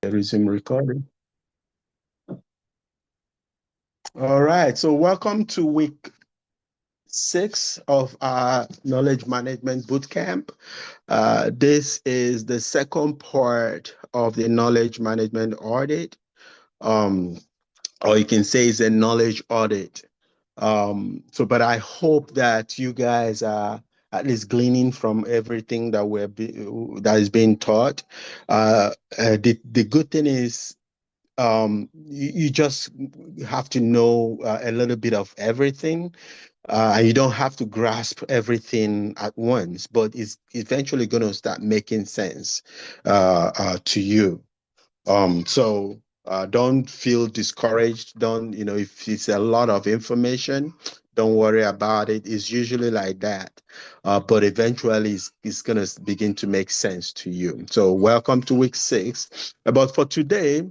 Resume recording. All right. So, welcome to week 6 of our knowledge management bootcamp. This is the second part of the knowledge management audit, um, or you can say it's a knowledge audit. But I hope that you guys are at least gleaning from everything that is being taught. The good thing is you just have to know a little bit of everything, and you don't have to grasp everything at once, but it's eventually going to start making sense to you. Don't feel discouraged. Don't, if it's a lot of information, don't worry about it. It's usually like that. But eventually it's going to begin to make sense to you. So welcome to week 6. But for today,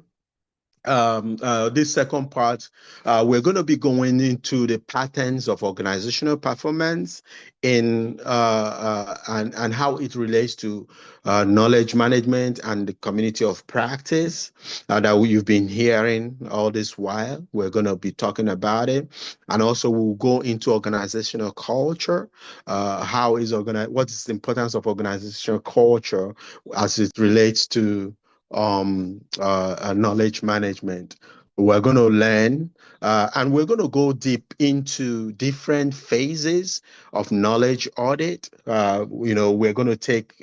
this second part, we're going to be going into the patterns of organizational performance and how it relates to knowledge management and the community of practice that you've been hearing all this while. We're going to be talking about it, and also we'll go into organizational culture. What is the importance of organizational culture as it relates to knowledge management. We're going to learn and we're going to go deep into different phases of knowledge audit. We're going to take,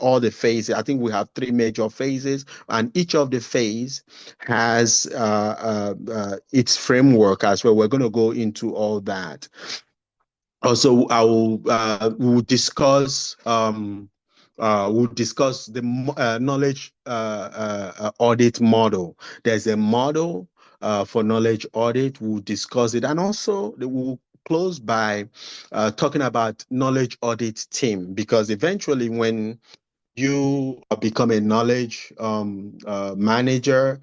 all the phases. I think we have 3 major phases, and each of the phase has its framework as well. We're going to go into all that. Also, we'll discuss the knowledge audit model. There's a model for knowledge audit. We'll discuss it, and also we'll close by talking about knowledge audit team, because eventually when you become a knowledge manager,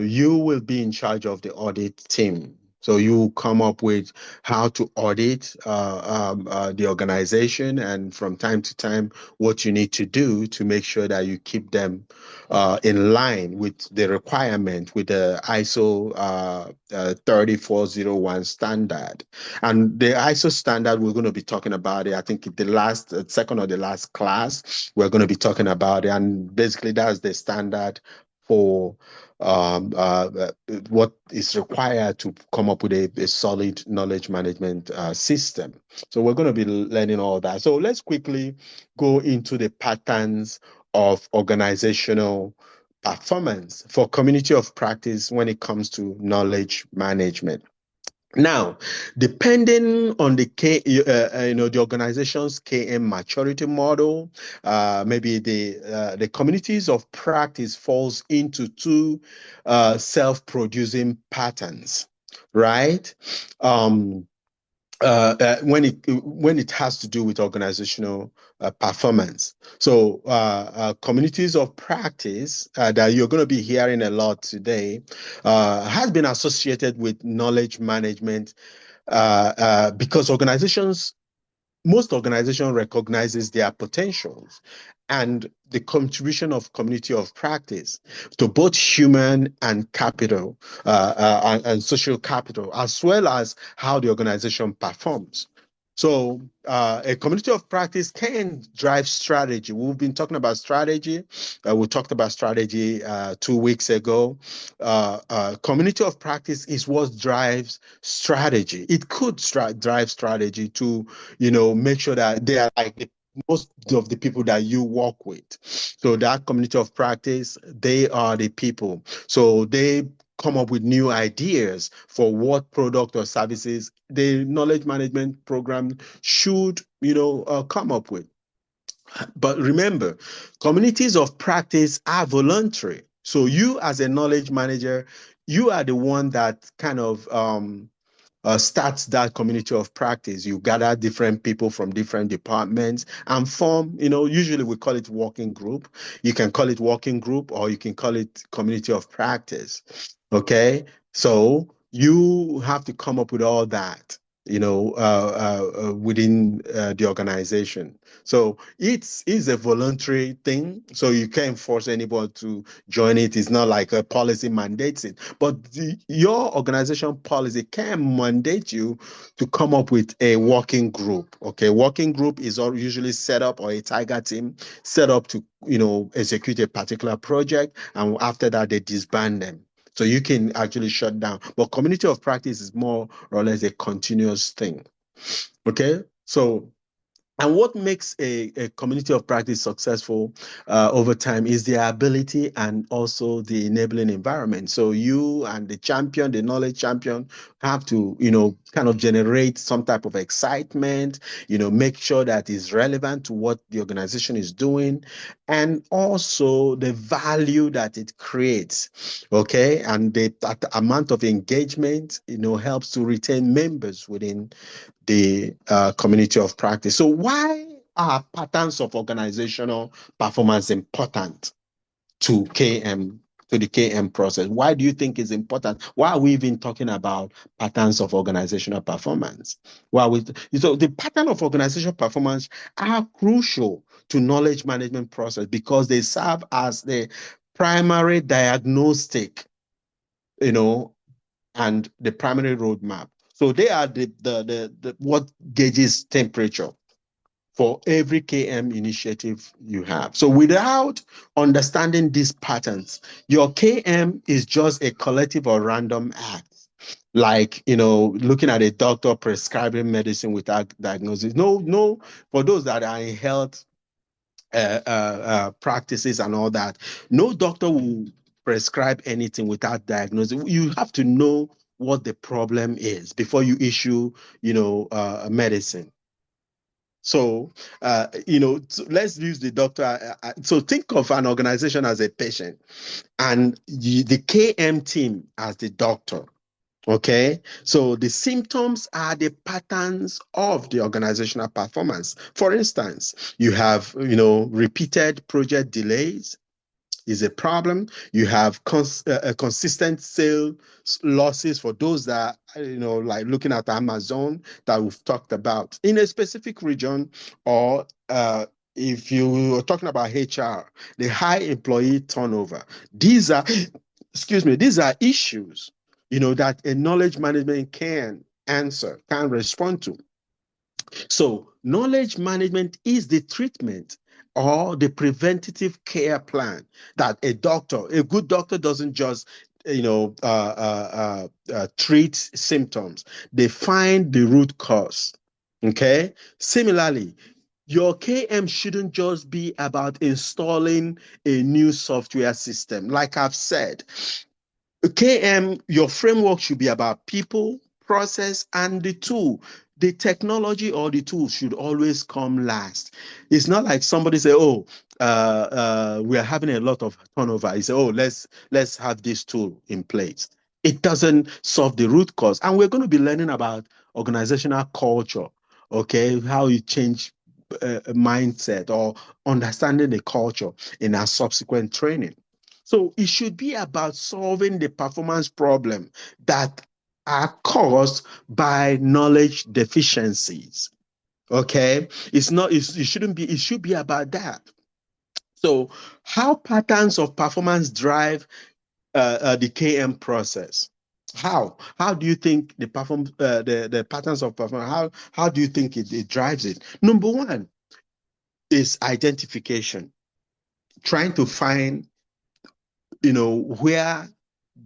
you will be in charge of the audit team. So you come up with how to audit the organization, and from time to time, what you need to do to make sure that you keep them in line with the requirement, with the ISO 3401 standard. And the ISO standard, we're going to be talking about it. I think the last, second or the last class, we're going to be talking about it. And basically, that's the standard for what is required to come up with a solid knowledge management system. So we're going to be learning all that. So let's quickly go into the patterns of organizational performance for community of practice when it comes to knowledge management. Now, depending on the organization's KM maturity model, maybe the communities of practice falls into two self-producing patterns, right? Um, when it has to do with organizational performance. So communities of practice that you're going to be hearing a lot today has been associated with knowledge management because most organization recognizes their potentials and the contribution of community of practice to both human and capital and social capital, as well as how the organization performs. So a community of practice can drive strategy. We've been talking about strategy. We talked about strategy 2 weeks ago. Community of practice is what drives strategy. It could drive strategy to, make sure that they are like most of the people that you work with. So that community of practice, they are the people. So they come up with new ideas for what product or services the knowledge management program should, come up with. But remember, communities of practice are voluntary. So you as a knowledge manager, you are the one that kind of starts that community of practice. You gather different people from different departments and form, usually we call it working group. You can call it working group or you can call it community of practice. Okay. So you have to come up with all that. within the organization. So it's a voluntary thing. So you can't force anybody to join it. It's not like a policy mandates it, but your organization policy can mandate you to come up with a working group. Okay, working group is usually set up, or a tiger team set up to execute a particular project, and after that they disband them. So you can actually shut down. But community of practice is more or less a continuous thing. Okay. So, and what makes a community of practice successful over time is the ability and also the enabling environment. So you and the champion, the knowledge champion, have to, kind of generate some type of excitement, make sure that it's relevant to what the organization is doing, and also the value that it creates. Okay. And that amount of engagement, helps to retain members within the community of practice. So, why are patterns of organizational performance important to KM, to the KM process? Why do you think it's important? Why are we even talking about patterns of organizational performance? So the pattern of organizational performance are crucial to knowledge management process because they serve as the primary diagnostic, you know, and the primary roadmap. So they are the what gauges temperature for every KM initiative you have. So without understanding these patterns, your KM is just a collective or random act. Like, looking at a doctor prescribing medicine without diagnosis. No, no, for those that are in health practices and all that, no doctor will prescribe anything without diagnosis. You have to know what the problem is before you issue, a medicine. So, let's use the doctor. So think of an organization as a patient and the KM team as the doctor. Okay, so the symptoms are the patterns of the organizational performance. For instance, you have, repeated project delays is a problem. You have consistent sales losses for those that, like looking at Amazon that we've talked about in a specific region, or if you are talking about HR, the high employee turnover. These are, excuse me, these are issues, that a knowledge management can answer, can respond to. So, knowledge management is the treatment or the preventative care plan that a good doctor doesn't just, treat symptoms. They find the root cause. Okay. Similarly, your KM shouldn't just be about installing a new software system. Like I've said, KM, your framework should be about people, process, and the tool. The technology or the tool should always come last. It's not like somebody say, "Oh, we are having a lot of turnover." You say, "Oh, let's have this tool in place." It doesn't solve the root cause, and we're going to be learning about organizational culture. Okay, how you change mindset or understanding the culture in our subsequent training. So it should be about solving the performance problem that are caused by knowledge deficiencies. Okay, it shouldn't be. It should be about that. So, how patterns of performance drive the KM process? How do you think the patterns of performance? How do you think it drives it? Number one is identification, trying to find where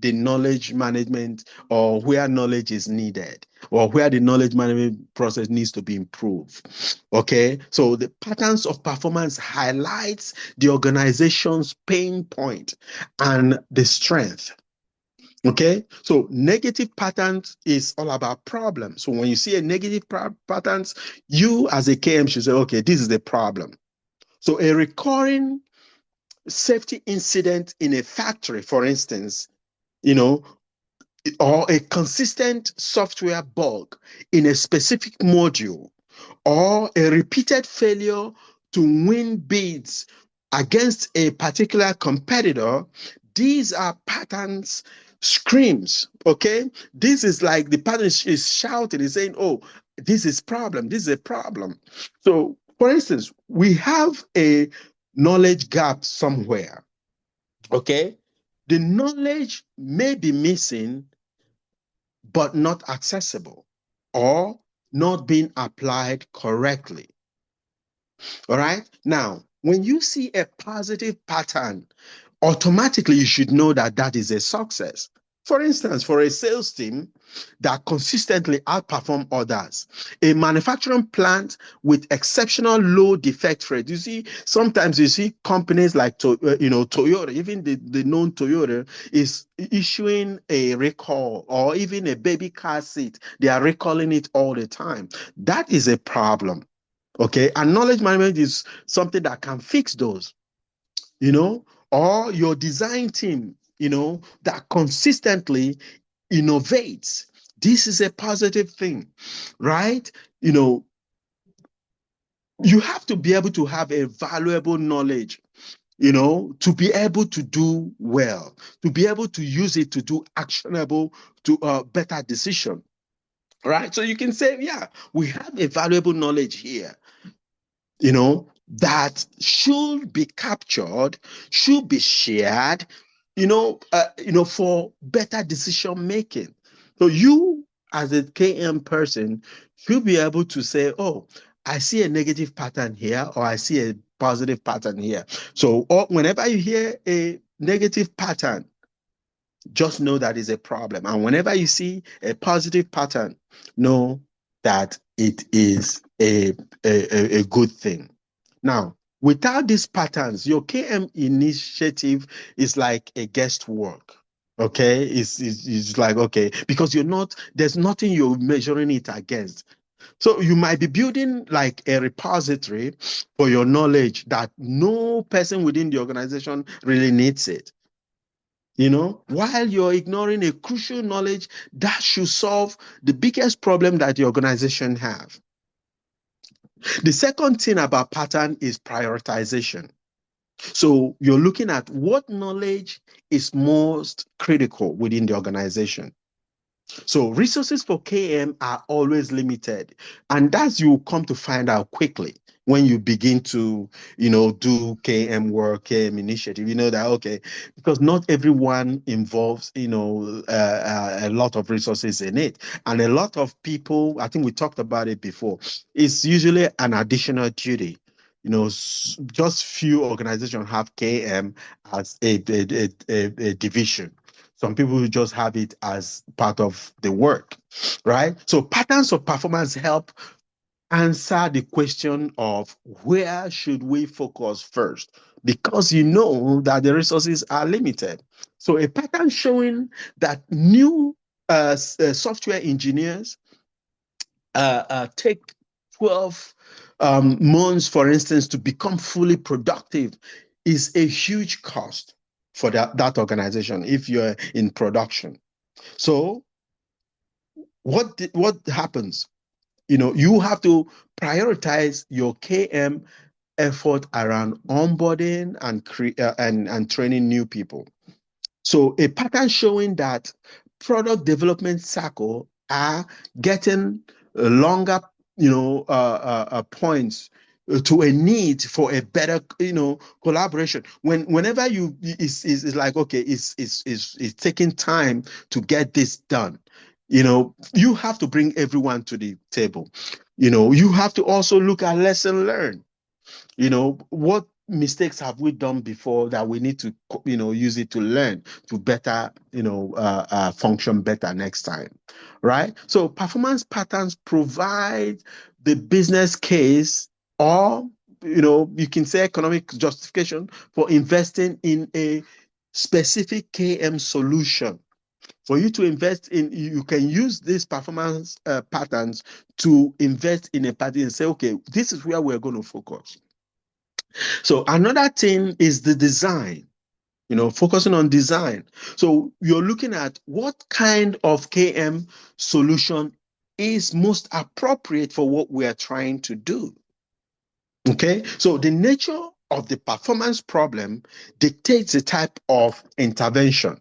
the knowledge management or where knowledge is needed or where the knowledge management process needs to be improved. Okay, so the patterns of performance highlights the organization's pain point and the strength. Okay, so negative patterns is all about problems. So when you see a negative patterns, you as a KM should say, okay, this is the problem. So a recurring safety incident in a factory, for instance, you know, or a consistent software bug in a specific module, or a repeated failure to win bids against a particular competitor, these are patterns screams. Okay, this is like the pattern is shouting, is saying, oh, this is problem, this is a problem. So for instance, we have a knowledge gap somewhere. Okay, the knowledge may be missing but not accessible or not being applied correctly. All right, now when you see a positive pattern, automatically you should know that that is a success. For instance, for a sales team that consistently outperform others, a manufacturing plant with exceptional low defect rate. You see, sometimes you see companies like Toyota, even the known Toyota is issuing a recall, or even a baby car seat. They are recalling it all the time. That is a problem. Okay, and knowledge management is something that can fix those, or your design team, that consistently innovates. This is a positive thing, right? You know, you have to be able to have a valuable knowledge, to be able to do well, to be able to use it to do actionable, to better decision, right? So you can say, yeah, we have a valuable knowledge here, that should be captured, should be shared, for better decision making. So you, as a KM person, should be able to say, oh, I see a negative pattern here, or I see a positive pattern here. So whenever you hear a negative pattern, just know that is a problem. And whenever you see a positive pattern, know that it is a good thing. Now, without these patterns, your KM initiative is like a guesswork. Okay, it's like, okay, because there's nothing you're measuring it against. So you might be building like a repository for your knowledge that no person within the organization really needs it, while you're ignoring a crucial knowledge that should solve the biggest problem that the organization have. The second thing about pattern is prioritization. So you're looking at what knowledge is most critical within the organization. So resources for KM are always limited, and that's you come to find out quickly when you begin to, do KM work, KM initiative. You know that, okay, because not everyone involves, a lot of resources in it, and a lot of people. I think we talked about it before. It's usually an additional duty. Just few organizations have KM as a division. Some people just have it as part of the work, right? So patterns of performance help answer the question of where should we focus first, because you know that the resources are limited. So a pattern showing that new software engineers take 12 months, for instance, to become fully productive is a huge cost for that organization if you're in production. So what happens? You have to prioritize your KM effort around onboarding and training new people. So a pattern showing that product development cycle are getting longer, points to a need for a better, collaboration. Whenever it's like, okay, it's taking time to get this done. You have to bring everyone to the table. You have to also look at lesson learned. What mistakes have we done before that we need to, use it to learn to better, function better next time, right? So performance patterns provide the business case, or, you can say economic justification for investing in a specific KM solution. For you to invest in, you can use these performance patterns to invest in a pattern and say, okay, this is where we're going to focus. So another thing is the design, focusing on design. So you're looking at what kind of KM solution is most appropriate for what we are trying to do. Okay, so the nature of the performance problem dictates the type of intervention.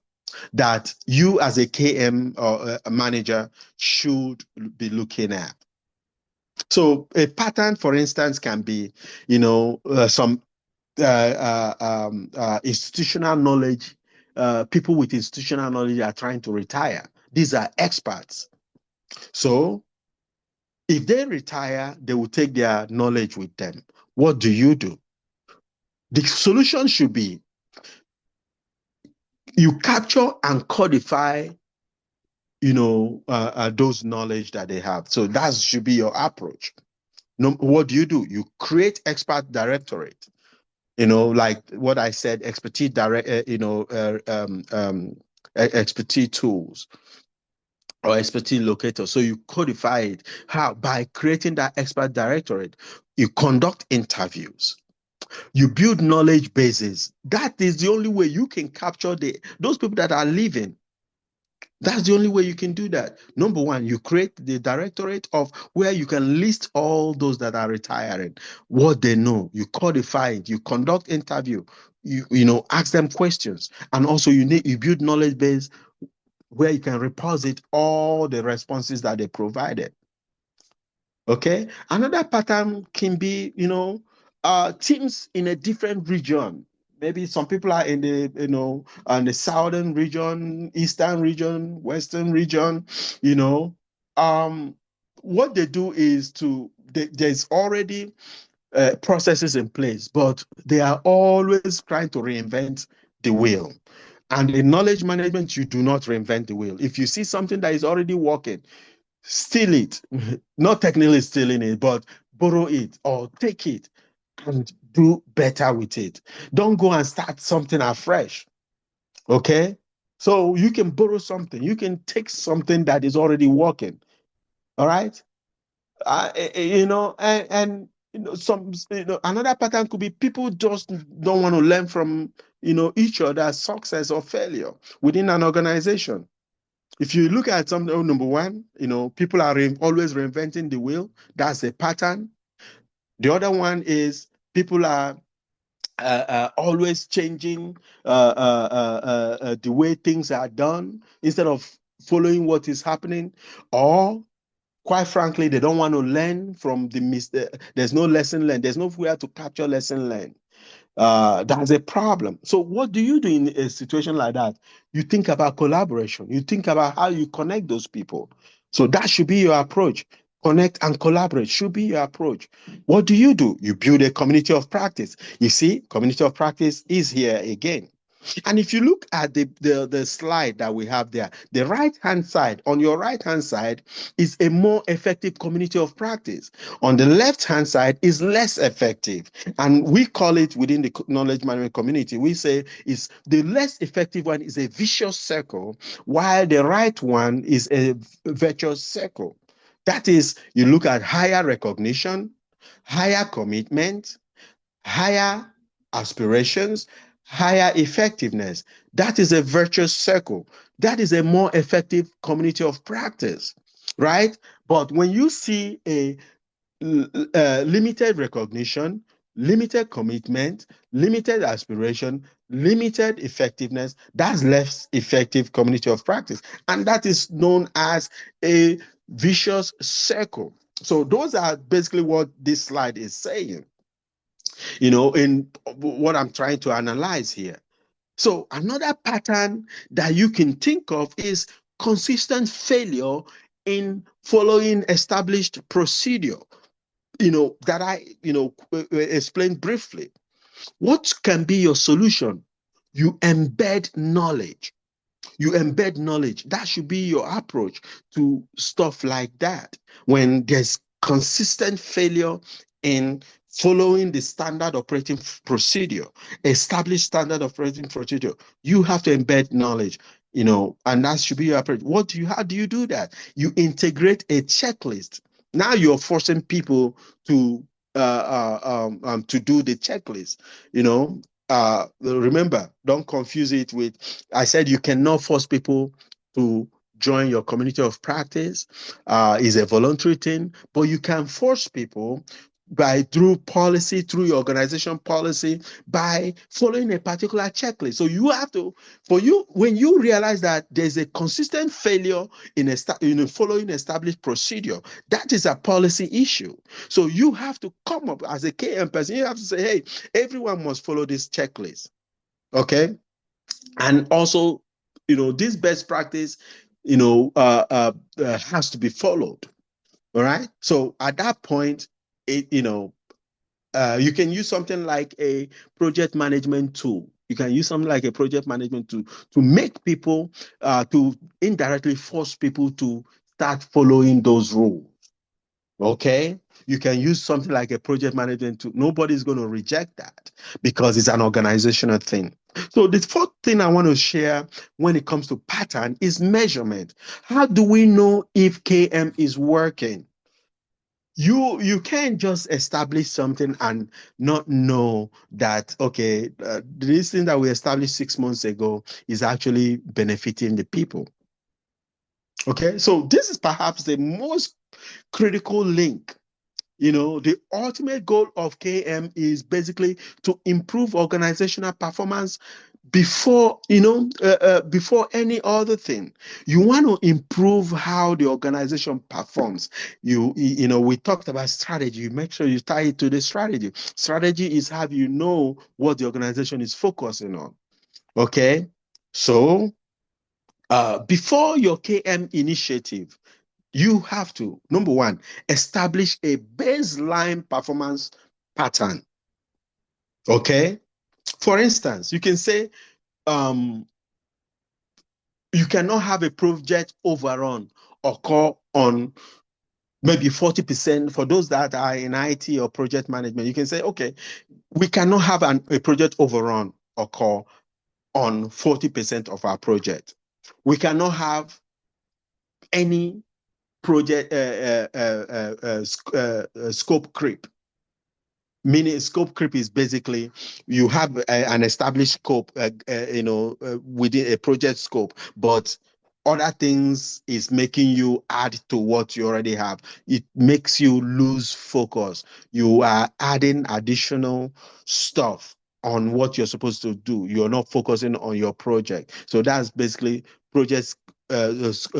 that you as a KM or a manager should be looking at. So a pattern, for instance, can be, some institutional knowledge. People with institutional knowledge are trying to retire. These are experts. So if they retire, they will take their knowledge with them. What do you do? The solution should be you capture and codify, those knowledge that they have. So that should be your approach. No, what do? You create expert directorate. Like what I said, expertise tools or expertise locator. So you codify it. How? By creating that expert directorate, you conduct interviews. You build knowledge bases. That is the only way you can capture those people that are leaving. That's the only way you can do that. Number one, you create the directorate of where you can list all those that are retiring, what they know. You codify it. You conduct interview. Ask them questions, and also you build knowledge base where you can reposit all the responses that they provided. Okay. Another pattern can be, teams in a different region. Maybe some people are in the southern region, eastern region, western region. You know, what they do is there's already processes in place, but they are always trying to reinvent the wheel. And in knowledge management, you do not reinvent the wheel. If you see something that is already working, steal it, not technically stealing it, but borrow it or take it and do better with it. Don't go and start something afresh. Okay. So you can borrow something, you can take something that is already working. All right. And another pattern could be people just don't want to learn from each other's success or failure within an organization. If you look at something, number one, people are always reinventing the wheel. That's a pattern. The other one is people are always changing the way things are done instead of following what is happening, or quite frankly, they don't want to learn from the mistake. There's no lesson learned. There's nowhere to capture lesson learned. That's a problem. So what do you do in a situation like that? You think about collaboration. You think about how you connect those people. So that should be your approach. Connect and collaborate should be your approach. What do? You build a community of practice. You see, community of practice is here again. And if you look at the slide that we have there, the right hand side, on your right hand side is a more effective community of practice. On the left hand side is less effective. And we call it within the knowledge management community, we say is the less effective one is a vicious circle, while the right one is a virtuous circle. That is, you look at higher recognition, higher commitment, higher aspirations, higher effectiveness. That is a virtuous circle. That is a more effective community of practice, right? But when you see a limited recognition, limited commitment, limited aspiration, limited effectiveness, that's less effective community of practice. And that is known as a vicious circle. So those are basically what this slide is saying, in what I'm trying to analyze here. So another pattern that you can think of is consistent failure in following established procedure, that I, explained briefly. What can be your solution? You embed knowledge. You embed knowledge. That should be your approach to stuff like that. When there's consistent failure in following the standard operating procedure, established standard operating procedure, you have to embed knowledge, and that should be your approach. How do you do that? You integrate a checklist. Now you're forcing people to do the checklist, remember, don't confuse it with, I said you cannot force people to join your community of practice. It's a voluntary thing, but you can force people by through policy, through your organization policy, by following a particular checklist. So you have to, for you, when you realize that there's a consistent failure in following established procedure, that is a policy issue. So you have to come up as a KM person. You have to say, hey, everyone must follow this checklist. Okay. And also, this best practice, has to be followed. All right. So at that point, you can use something like a project management tool. You can use something like a project management tool to make people, to indirectly force people to start following those rules. Okay. You can use something like a project management tool. Nobody's going to reject that because it's an organizational thing. So the fourth thing I want to share when it comes to pattern is measurement. How do we know if KM is working? You can't just establish something and not know that, okay, this thing that we established 6 months ago is actually benefiting the people. Okay, so this is perhaps the most critical link. The ultimate goal of KM is basically to improve organizational performance before any other thing. You want to improve how the organization performs. We talked about strategy. You make sure you tie it to the strategy. Strategy is how you know what the organization is focusing on. Okay, so before your KM initiative, you have to, number one, establish a baseline performance pattern. Okay, for instance, you can say, you cannot have a project overrun occur on maybe 40% for those that are in IT or project management. You can say, okay, we cannot have a project overrun occur on 40% of our project. We cannot have any project scope creep. Meaning, scope creep is basically you have an established scope, within a project scope, but other things is making you add to what you already have. It makes you lose focus. You are adding additional stuff on what you're supposed to do. You're not focusing on your project. So that's basically project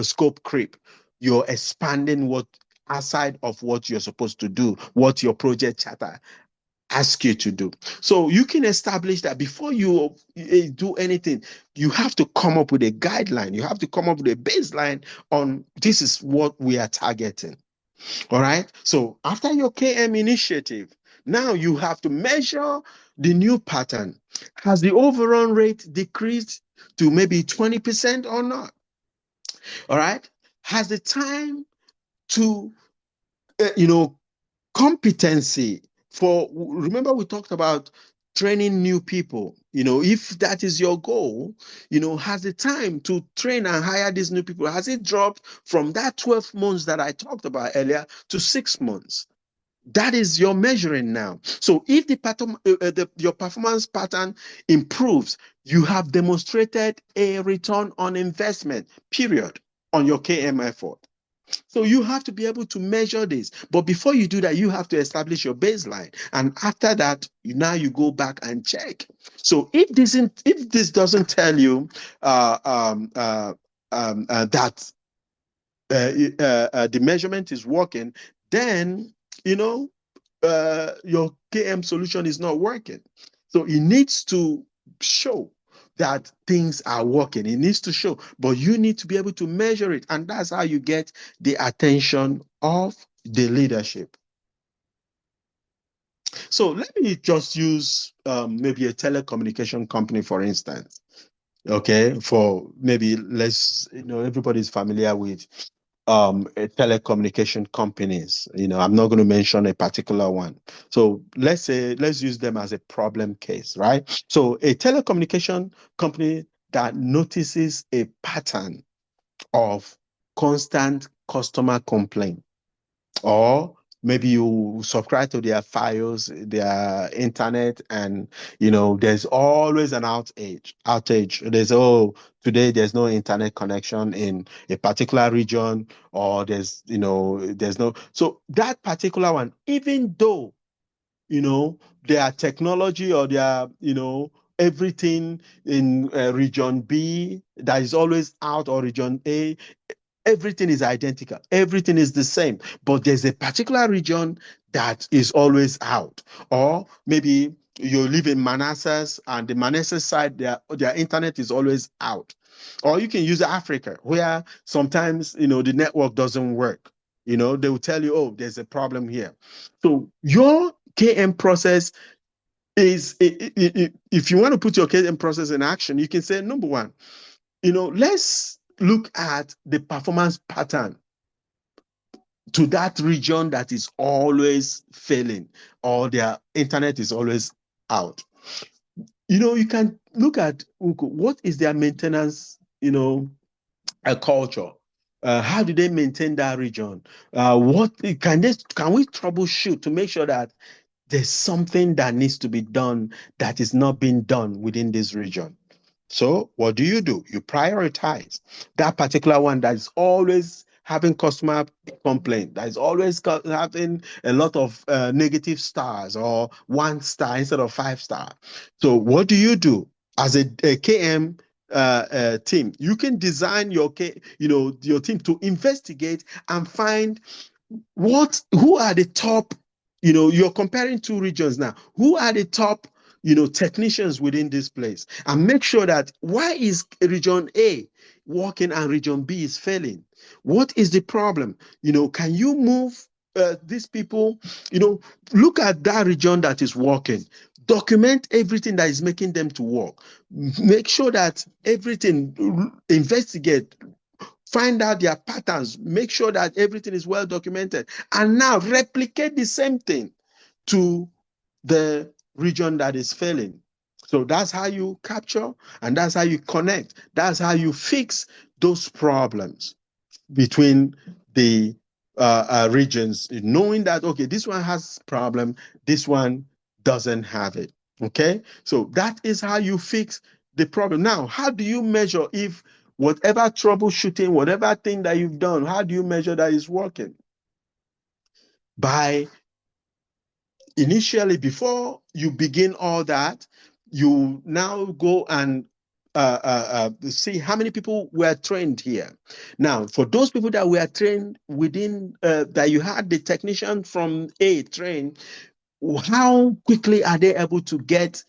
scope creep. You're expanding what outside of what you're supposed to do, what your project charter ask you to do. So you can establish that before you do anything, you have to come up with a guideline. You have to come up with a baseline on this is what we are targeting. All right. So after your KM initiative, now you have to measure the new pattern. Has the overrun rate decreased to maybe 20% or not? All right. Has the time to, competency for, remember we talked about training new people, if that is your goal, has the time to train and hire these new people, has it dropped from that 12 months that I talked about earlier to 6 months? That is your measuring now. So if the pattern, your performance pattern improves, you have demonstrated a return on investment, period, on your KM effort. So you have to be able to measure this. But before you do that, you have to establish your baseline. And after that, now you go back and check. So if this doesn't tell you that the measurement is working, then your KM solution is not working. So it needs to show that things are working. It needs to show, but you need to be able to measure it. And that's how you get the attention of the leadership. So let me just use maybe a telecommunication company, for instance. Okay, for maybe everybody's familiar with telecommunication companies. I'm not going to mention a particular one. So let's use them as a problem case, right? So a telecommunication company that notices a pattern of constant customer complaint, or maybe you subscribe to their files, their internet, and there's always an outage. Today there's no internet connection in a particular region, or there's no, so that particular one, even though their technology or their, everything in region B that is always out, or region A, everything is identical. Everything is the same. But there's a particular region that is always out. Or maybe you live in Manassas, and the Manassas side, their internet is always out. Or you can use Africa, where sometimes, the network doesn't work. They will tell you, oh, there's a problem here. So your KM process is, if you want to put your KM process in action, you can say, number one, let's look at the performance pattern to that region that is always failing, or their internet is always out. You can look at what is their maintenance, a culture. How do they maintain that region? What can we troubleshoot to make sure that there's something that needs to be done that is not being done within this region? So what do? You prioritize that particular one that is always having customer complaint, that is always having a lot of negative stars, or 1 star instead of 5 star. So what do? As a KM team? You can design your your team to investigate and find who are the top, you're comparing two regions now. Who are the top, technicians within this place? And make sure that, why is region A working and region B is failing? What is the problem? Can you move these people? Look at that region that is working. Document everything that is making them to work. Make sure that everything, investigate, find out their patterns, make sure that everything is well documented, and now replicate the same thing to the region that is failing. So that's how you capture, and that's how you connect. That's how you fix those problems between the regions, knowing that, okay, this one has problem, this one doesn't have it. Okay, so that is how you fix the problem. Now, how do you measure if whatever troubleshooting, whatever thing that you've done, how do you measure that it's working? By initially, before you begin all that, you now go and see how many people were trained here. Now, for those people that were trained within, that you had the technician from A trained, how quickly are they able to get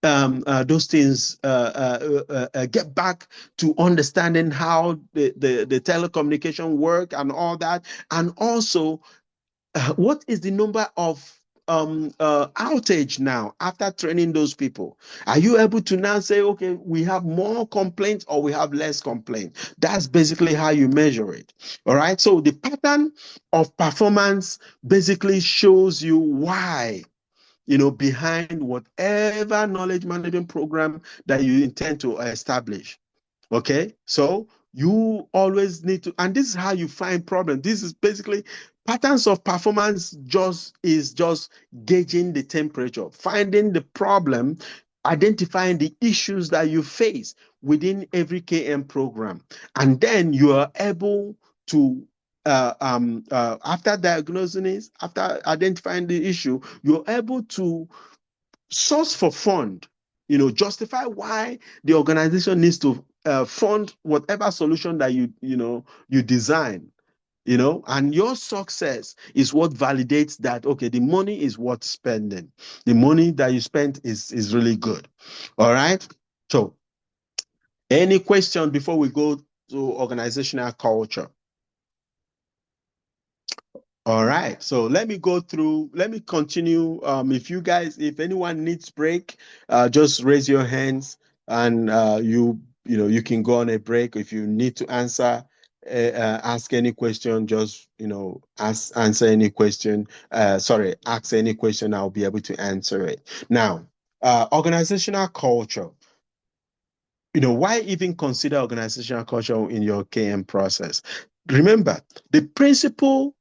those things, get back to understanding how the telecommunication work and all that? And also, what is the number of outage now after training those people? Are you able to now say, okay, we have more complaints or we have less complaints? That's basically how you measure it. All right. So the pattern of performance basically shows you why, behind whatever knowledge management program that you intend to establish. Okay, so you always need to, and this is how you find problems. This is basically patterns of performance, just gauging the temperature, finding the problem, identifying the issues that you face within every KM program, and then you are able to after diagnosing it, after identifying the issue, you're able to source for fund, justify why the organization needs to fund whatever solution that you design, and your success is what validates that, okay, the money is worth spending. The money that you spent is really good. All right. So any question before we go to organizational culture? All right, so let me continue. If anyone needs break, just raise your hands, and you can go on a break. If you need to ask any question, just answer any question. Ask any question. I'll be able to answer it. Now, organizational culture. Why even consider organizational culture in your KM process? Remember, the principle,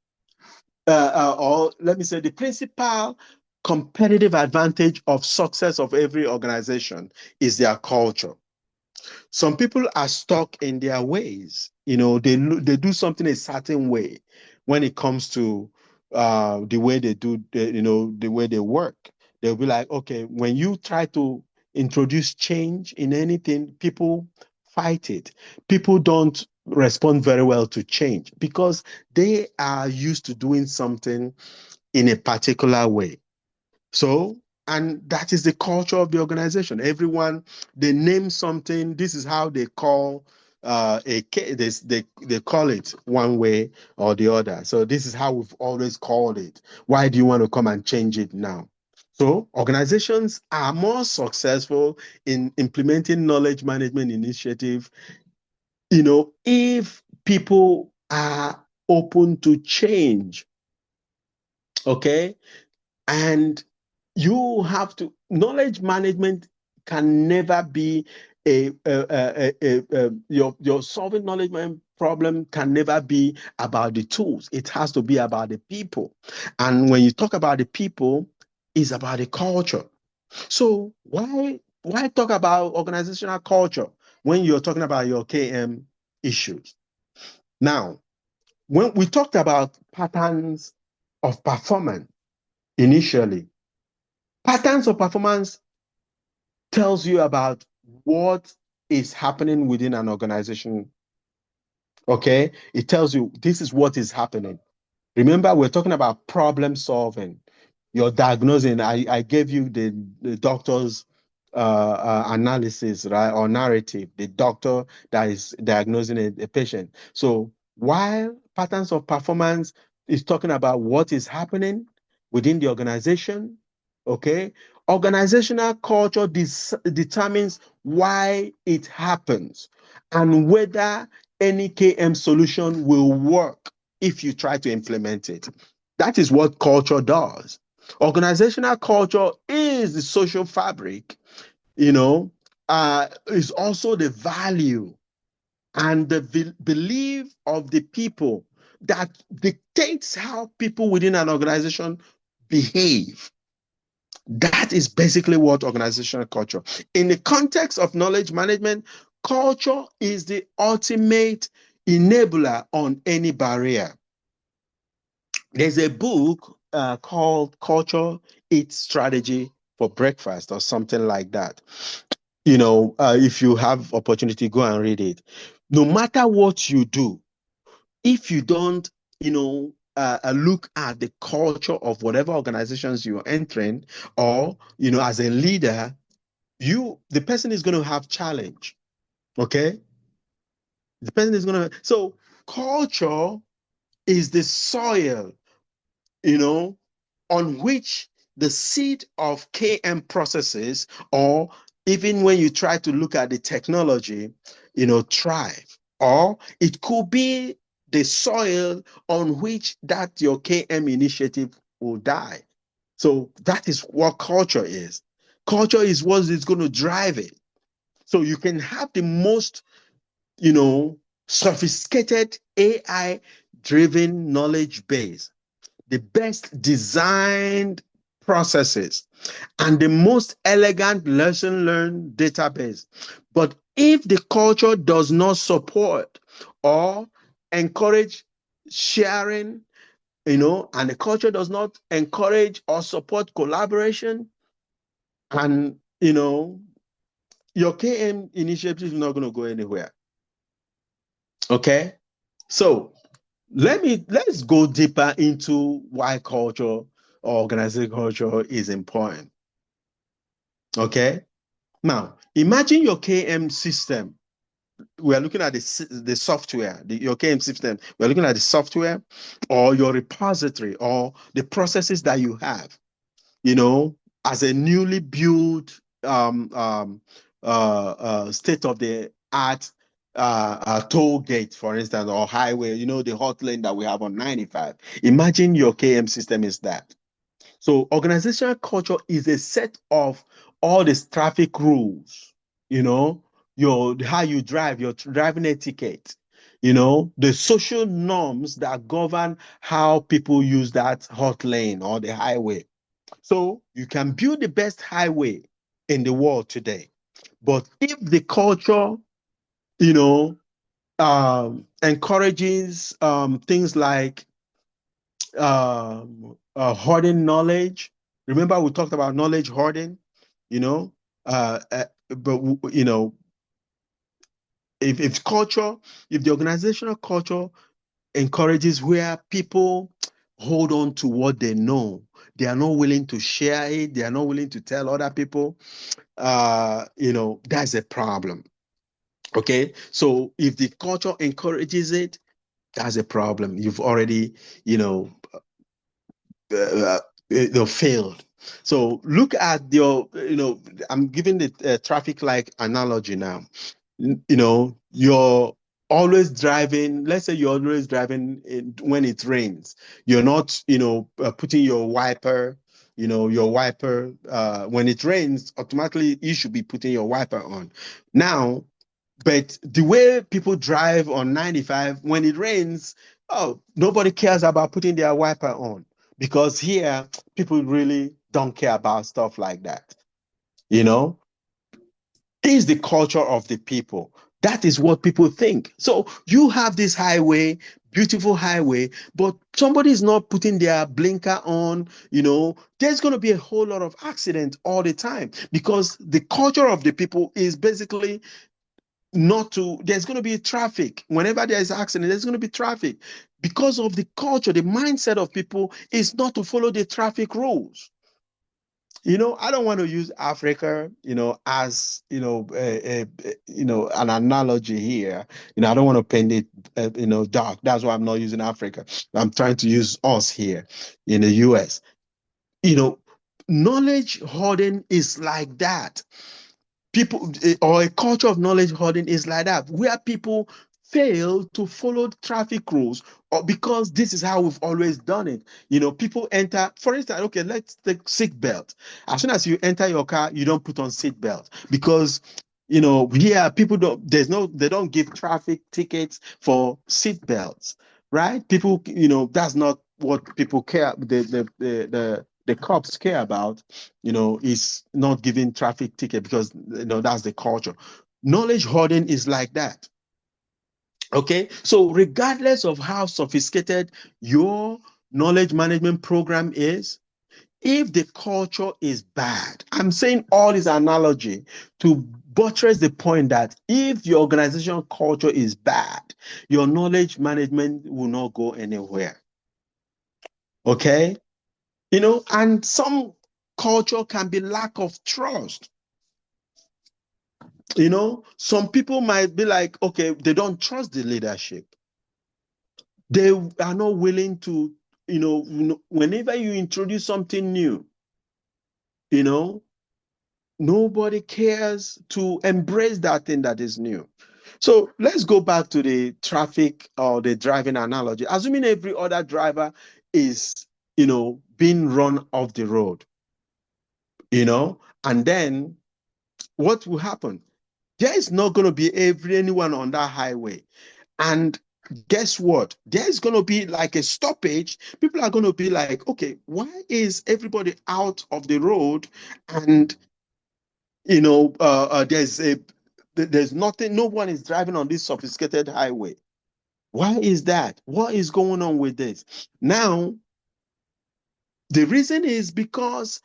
or let me say, the principal competitive advantage of success of every organization is their culture. Some people are stuck in their ways. They do something a certain way when it comes to the way they do, the way they work. They'll be like, okay, when you try to introduce change in anything, people fight it. People don't respond very well to change because they are used to doing something in a particular way. So, and that is the culture of the organization. Everyone, they name something. This is how they call they call it one way or the other. So this is how we've always called it. Why do you want to come and change it now? So organizations are more successful in implementing knowledge management initiative, if people are open to change. Okay. And you have to knowledge management can never be your solving knowledge management problem can never be about the tools. It has to be about the people. And when you talk about the people, it's about the culture. So why talk about organizational culture when you're talking about your KM issues? Now, when we talked about patterns of performance initially, patterns of performance tells you about what is happening within an organization. Okay. It tells you this is what is happening. Remember, we're talking about problem solving. You're diagnosing. I gave you the doctor's analysis, right, or narrative, the doctor that is diagnosing a patient. So while patterns of performance is talking about what is happening within the organization, okay, organizational culture determines why it happens and whether any KM solution will work if you try to implement it. That is what culture does. Organizational culture is the social fabric, is also the value and the belief of the people that dictates how people within an organization behave. That is basically what organizational culture. In the context of knowledge management, culture is the ultimate enabler on any barrier. There's a book called Culture Eats Strategy for Breakfast or something like that. If you have opportunity, go and read it. No matter what you do, if you don't, look at the culture of whatever organizations you're entering, or as a leader, the person is going to have challenge. Okay, the person is going to. So culture is the soil, you know, on which the seed of KM processes, or even when you try to look at the technology, thrive. Or it could be the soil on which that your KM initiative will die. So that is what culture is. Culture is what is going to drive it. So you can have the most, sophisticated AI driven knowledge base, the best designed processes, and the most elegant lesson learned database. But if the culture does not support or encourage sharing, and the culture does not encourage or support collaboration, and, your KM initiative is not going to go anywhere. Okay. So let's go deeper into why culture or organizational culture is important. Okay. Now, imagine your KM system. We are looking at the software, your KM system. We're looking at the software or your repository or the processes that you have, as a newly built state of the art toll gate, for instance, or highway, the hot lane that we have on 95. Imagine your KM system is that. So organizational culture is a set of all these traffic rules, your how you drive, your driving etiquette, the social norms that govern how people use that hot lane or the highway. So you can build the best highway in the world today. But if the culture, you know, encourages things like hoarding knowledge. Remember, we talked about knowledge hoarding, you know, but if culture, if the organizational culture encourages where people hold on to what they know, they are not willing to share it, they are not willing to tell other people, that's a problem. Okay, so if the culture encourages it, that's a problem. You've already, you know, failed. So look at your, I'm giving the traffic light analogy now. You're always driving. Let's say you're always driving when it rains. You're not, putting your wiper. Your wiper, when it rains, automatically you should be putting your wiper on. Now, but the way people drive on 95 when it rains, oh, nobody cares about putting their wiper on because here people really don't care about stuff like that. You know, is the culture of the people. That is what people think. So you have this highway, beautiful highway, but somebody is not putting their blinker on, there's going to be a whole lot of accidents all the time because the culture of the people is basically not to, there's going to be traffic. Whenever there's accident, there's going to be traffic because of the culture. The mindset of people is not to follow the traffic rules. I don't want to use Africa, as an analogy here. I don't want to paint it, dark. That's why I'm not using Africa. I'm trying to use us here in the US. You know, Knowledge hoarding is like that. People, or a culture of knowledge hoarding is like that, where people fail to follow traffic rules, or because this is how we've always done it. People enter, for instance, okay, let's take seat belt. As soon as you enter your car, you don't put on seat belt because here people don't, they don't give traffic tickets for seat belts, right? People, that's not what people care. The cops care about, is not giving traffic ticket because that's the culture. Knowledge hoarding is like that. Okay, so regardless of how sophisticated your knowledge management program is, if the culture is bad, I'm saying all this analogy to buttress the point that if your organizational culture is bad, your knowledge management will not go anywhere. Okay, and some culture can be lack of trust. Some people might be like, okay, they don't trust the leadership. They are not willing to, whenever you introduce something new, you know, nobody cares to embrace that thing that is new. So let's go back to the traffic or the driving analogy. Assuming every other driver is, being run off the road, and then what will happen? There is not going to be anyone on that highway. And guess what? There's going to be like a stoppage. People are going to be like, okay, why is everybody out of the road? And, there's nothing, no one is driving on this sophisticated highway. Why is that? What is going on with this? Now, the reason is because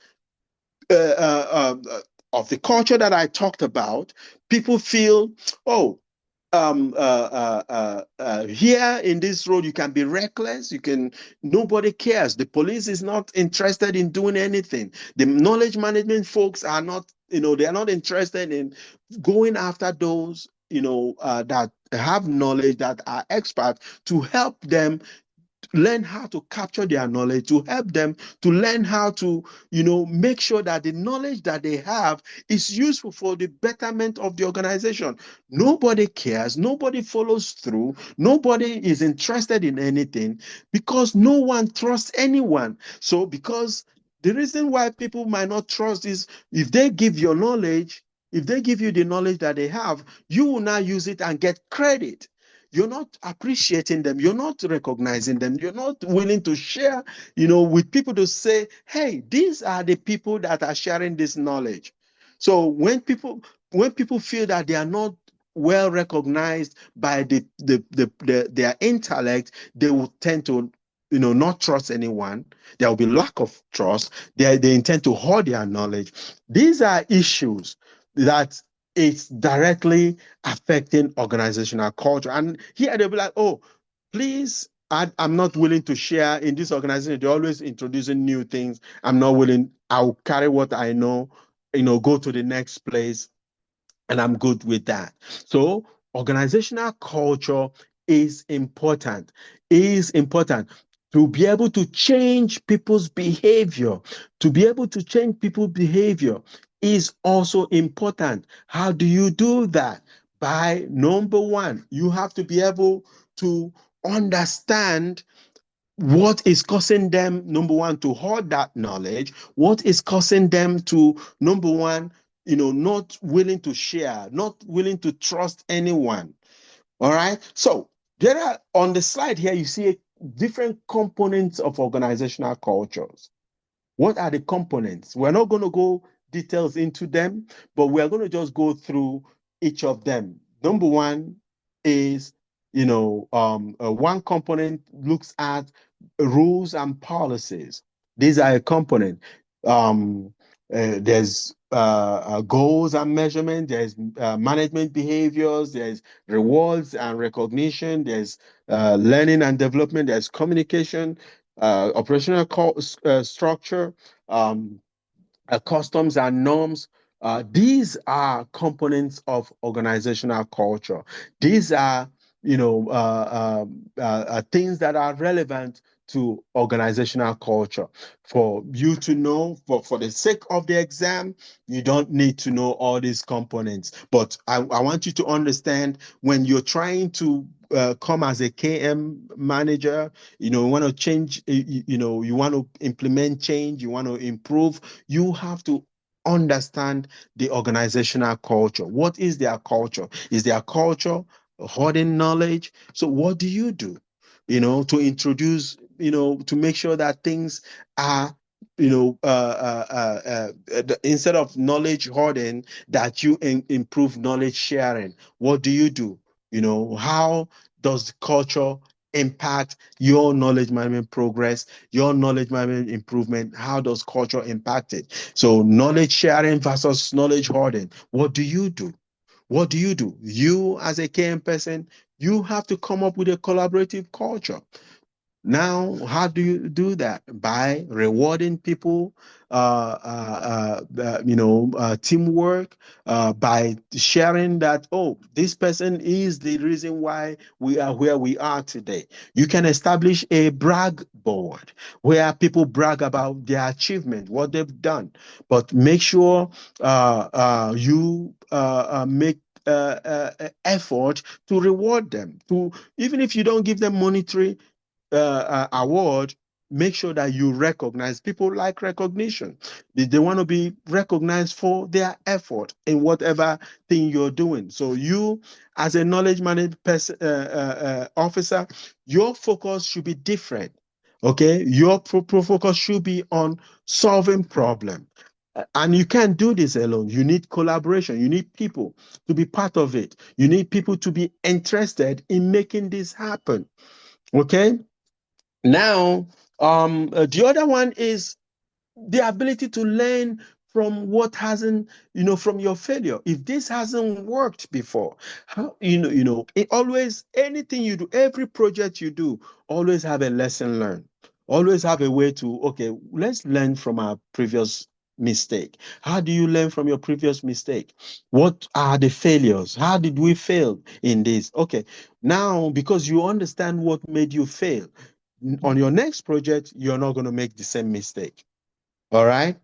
uh, uh, uh, of the culture that I talked about. People feel, oh, here in this road, you can be reckless. Nobody cares. The police is not interested in doing anything. The knowledge management folks are not, they are not interested in going after those, that have knowledge, that are experts to help them learn how to capture their knowledge, to help them to learn how to, make sure that the knowledge that they have is useful for the betterment of the organization. Nobody cares, nobody follows through, nobody is interested in anything because no one trusts anyone. So, because the reason why people might not trust is if they give your knowledge, if they give you the knowledge that they have, you will now use it and get credit. You're not appreciating them, you're not recognizing them, you're not willing to share, with people to say, hey, these are the people that are sharing this knowledge. So when people feel that they are not well recognized by their intellect, they will tend to not trust anyone. There will be lack of trust. They intend to hoard their knowledge. These are issues that it's directly affecting organizational culture. And here they'll be like, oh, please, I'm not willing to share in this organization. They're always introducing new things. I'm not willing. I'll carry what I know, go to the next place, and I'm good with that. So organizational culture is important, is important to be able to change people's behavior. To be able to change people's behavior is also important. How do you do that? By number one, you have to be able to understand what is causing them, number one, to hoard that knowledge, what is causing them to, number one, not willing to share, not willing to trust anyone. All right. So there are, on the slide here, you see different components of organizational cultures. What are the components? We're not going to go details into them, but we're going to just go through each of them. Number one is, one component looks at rules and policies. These are a component. There's goals and measurement. There's management behaviors. There's rewards and recognition. There's learning and development. There's communication, operational structure, um, customs and norms. These are components of organizational culture. These are, things that are relevant to organizational culture. For you to know, for the sake of the exam, you don't need to know all these components. But I want you to understand when you're trying to come as a KM manager, you want to change, you want to implement change, you want to improve, you have to understand the organizational culture. What is their culture? Is their culture hoarding knowledge? So what do you do, to introduce, to make sure that things are, instead of knowledge hoarding, that you improve knowledge sharing? What do you do? How does culture impact your knowledge management progress, your knowledge management improvement? How does culture impact it? So knowledge sharing versus knowledge hoarding. What do you do? What do you do? You, as a KM person, you have to come up with a collaborative culture. Now, how do you do that? By rewarding people, teamwork, by sharing that, oh, this person is the reason why we are where we are today. You can establish a brag board where people brag about their achievement, what they've done, but make sure you make effort to reward them. To, even if you don't give them monetary award, make sure that you recognize. People like recognition. They want to be recognized for their effort in whatever thing you're doing. So you, as a knowledge management officer, your focus should be different. Okay, your focus should be on solving problem. And you can't do this alone. You need collaboration. You need people to be part of it. You need people to be interested in making this happen. Okay. Now, the other one is the ability to learn from what hasn't, from your failure. If this hasn't worked before, how, it always, anything you do, every project you do, always have a lesson learned. Always have a way to, okay, let's learn from our previous mistake. How do you learn from your previous mistake? What are the failures? How did we fail in this? Okay, now, because you understand what made you fail, on your next project, you're not going to make the same mistake. All right.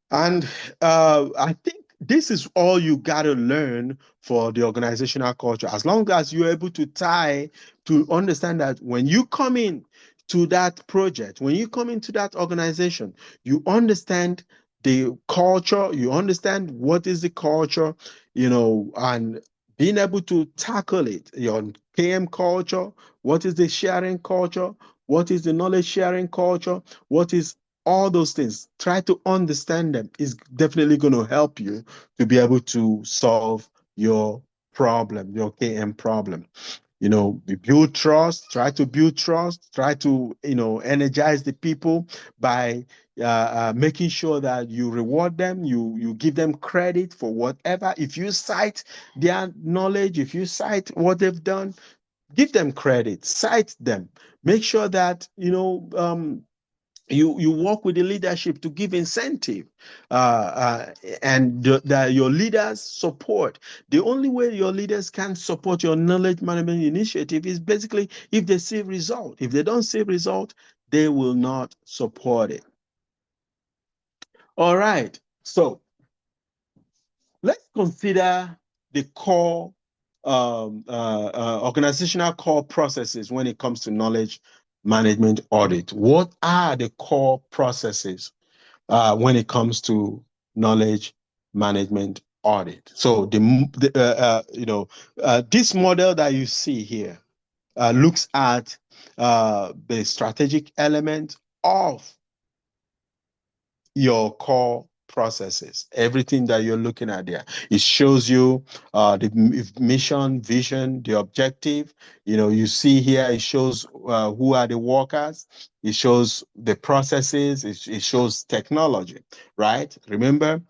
And I think this is all you got to learn for the organizational culture. As long as you're able to tie, to understand that when you come in to that project, when you come into that organization, you understand the culture, you understand what is the culture, and being able to tackle it, your KM culture, what is the sharing culture, what is the knowledge sharing culture, what is all those things. Try to understand them is definitely going to help you to be able to solve your problem, your KM problem. build trust, try to build trust, try to, energize the people by making sure that you reward them, you give them credit for whatever. If you cite their knowledge, if you cite what they've done, give them credit, cite them. Make sure that, you work with the leadership to give incentive, and that your leaders support. The only way your leaders can support your knowledge management initiative is basically if they see result. If they don't see result, they will not support it. All right, so let's consider the core organizational core processes when it comes to knowledge management audit. What are the core processes when it comes to knowledge management audit? So this model that you see here looks at the strategic element of your core processes, everything that you're looking at there. It shows you the mission, vision, the objective. You see here, it shows who are the workers. It shows the processes. It shows technology, right? Remember,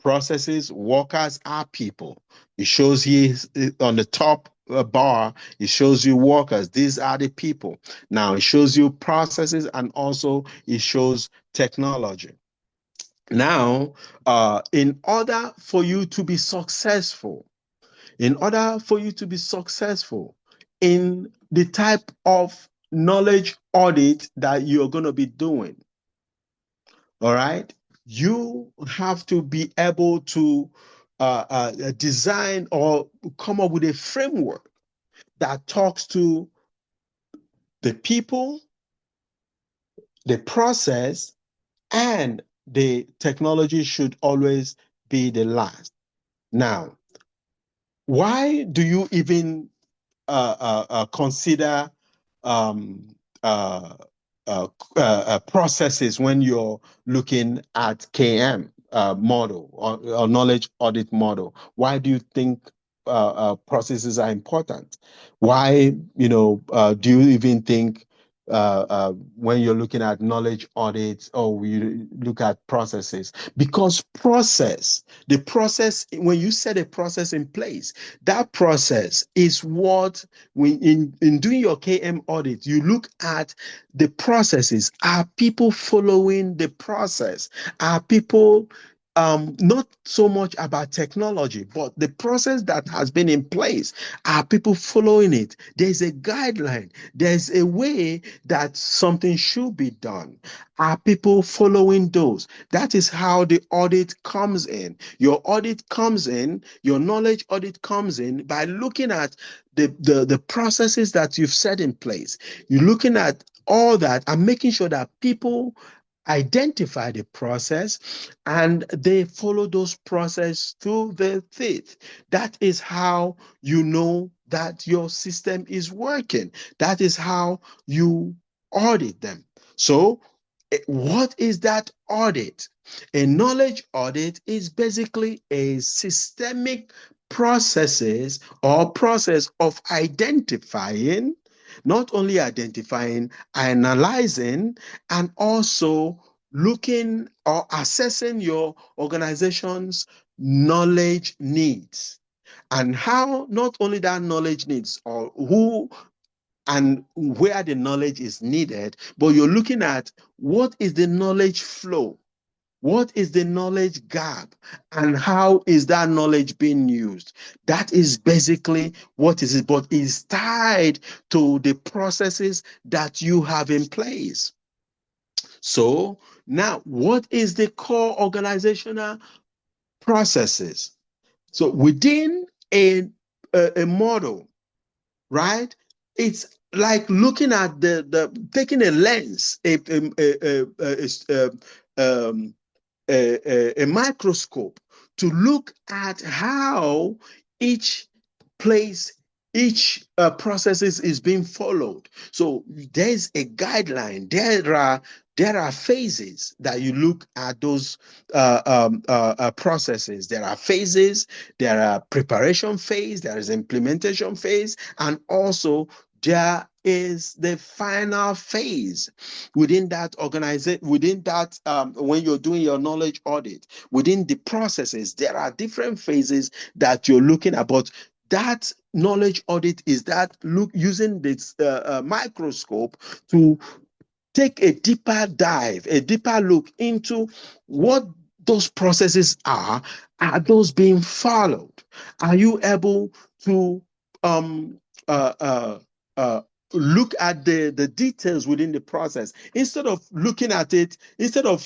processes, workers are people. It shows here on the top bar, it shows you workers. These are the people. Now, it shows you processes and also it shows technology. Now, in order for you to be successful, in order for you to be successful in the type of knowledge audit that you're going to be doing, all right, you have to be able to design or come up with a framework that talks to the people, the process, and the technology should always be the last. Now, why do you even consider um, uh, processes when you're looking at KM model or knowledge audit model? Why do you think processes are important? Why, do you even think when you're looking at knowledge audits or we look at processes? Because the process, when you set a process in place, that process is what, when in doing your KM audit, you look at the processes. Are people following the process? Are people not so much about technology, but the process that has been in place? Are people following it? There's a guideline, there's a way that something should be done. Are people following those? That is how the audit comes in. Your audit comes in, your knowledge audit comes in by looking at the processes that you've set in place. You're looking at all that and making sure that people identify the process and they follow those processes to the teeth. That is how you know that your system is working. That is how you audit them. So, what is that audit? A knowledge audit is basically a systemic process of identifying, not only identifying, analyzing, and also looking or assessing your organization's knowledge needs. And how not only that knowledge needs or who and where the knowledge is needed, but you're looking at what is the knowledge flow, what is the knowledge gap, and how is that knowledge being used. That is basically what is it, but is tied to the processes that you have in place. So now, what is the core organizational processes? So within a model, right? It's like looking at the taking a lens, um, a microscope to look at how each place, each processes is being followed. So there's a guideline. There are There are phases that you look at those processes. There are phases, there are preparation phase, there is implementation phase, and also there is the final phase within that organization, within that when you're doing your knowledge audit, within the processes, there are different phases that you're looking at. But that knowledge audit is that look using this microscope to take a deeper dive, a deeper look into what those processes are. Are those being followed? Are you able to um, uh, uh, uh, look at the details within the process instead of looking at it, instead of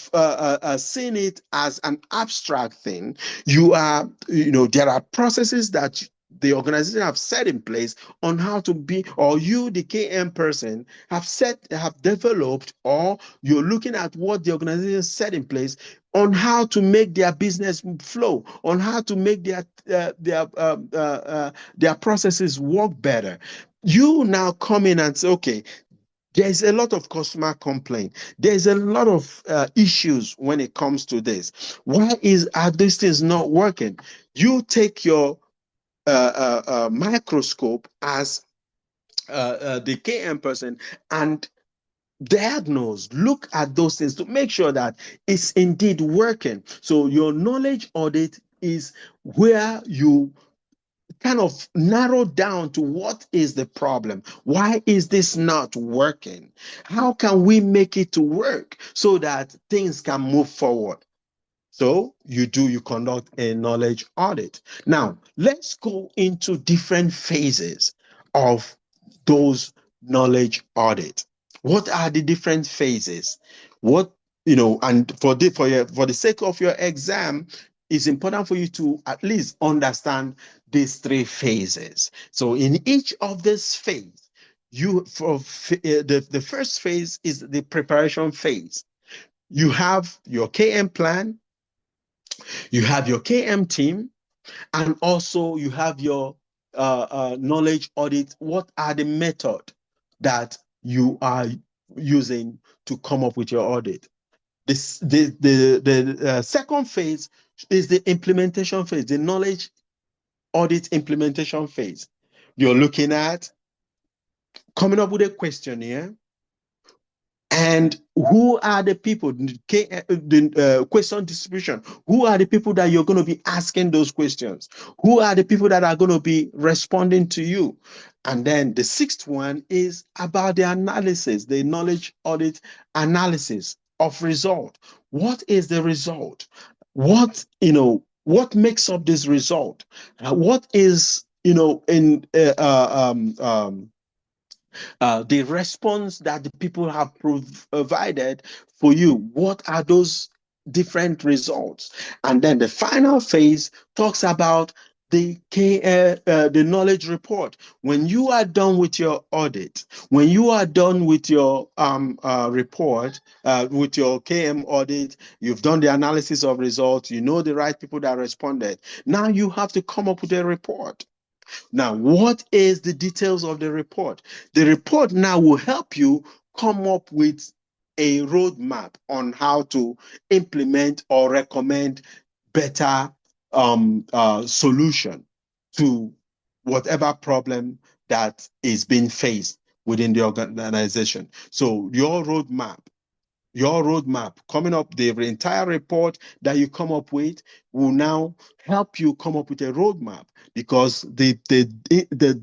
seeing it as an abstract thing? There are processes that the organization have set in place on how to be, or you, the KM person, have developed, or you're looking at what the organization set in place on how to make their business flow, on how to make their processes work better. You now come in and say, okay, there's a lot of customer complaint. There's a lot of issues when it comes to this. Why are these things not working? You take your microscope as the KM person and diagnose, look at those things to make sure that it's indeed working. So your knowledge audit is where you kind of narrow down to what is the problem. Why is this not working? How can we make it to work so that things can move forward? So you conduct a knowledge audit. Now, let's go into different phases of those knowledge audit. What are the different phases? What, and for the sake of your exam, it's important for you to at least understand these three phases. So in each of this phase, the first phase is the preparation phase. You have your KM plan, you have your KM team, and also you have your knowledge audit. What are the method that you are using to come up with your audit? The second phase is the implementation phase, the knowledge audit implementation phase. You're looking at coming up with a questionnaire. And who are the people, the question distribution? Who are the people that you're going to be asking those questions? Who are the people that are going to be responding to you? And then the sixth one is about the analysis, the knowledge audit analysis of result. What is the result? What makes up this result? What is, in the response that the people have provided for you? What are those different results? And then the final phase talks about the knowledge report. When you are done with your audit, when you are done with your report, with your KM audit, you've done the analysis of results, you know the right people that responded. Now you have to come up with a report. Now, what is the details of the report? The report now will help you come up with a roadmap on how to implement or recommend better solution to whatever problem that is being faced within the organization. So your roadmap coming up, the entire report that you come up with will now help you come up with a roadmap, because the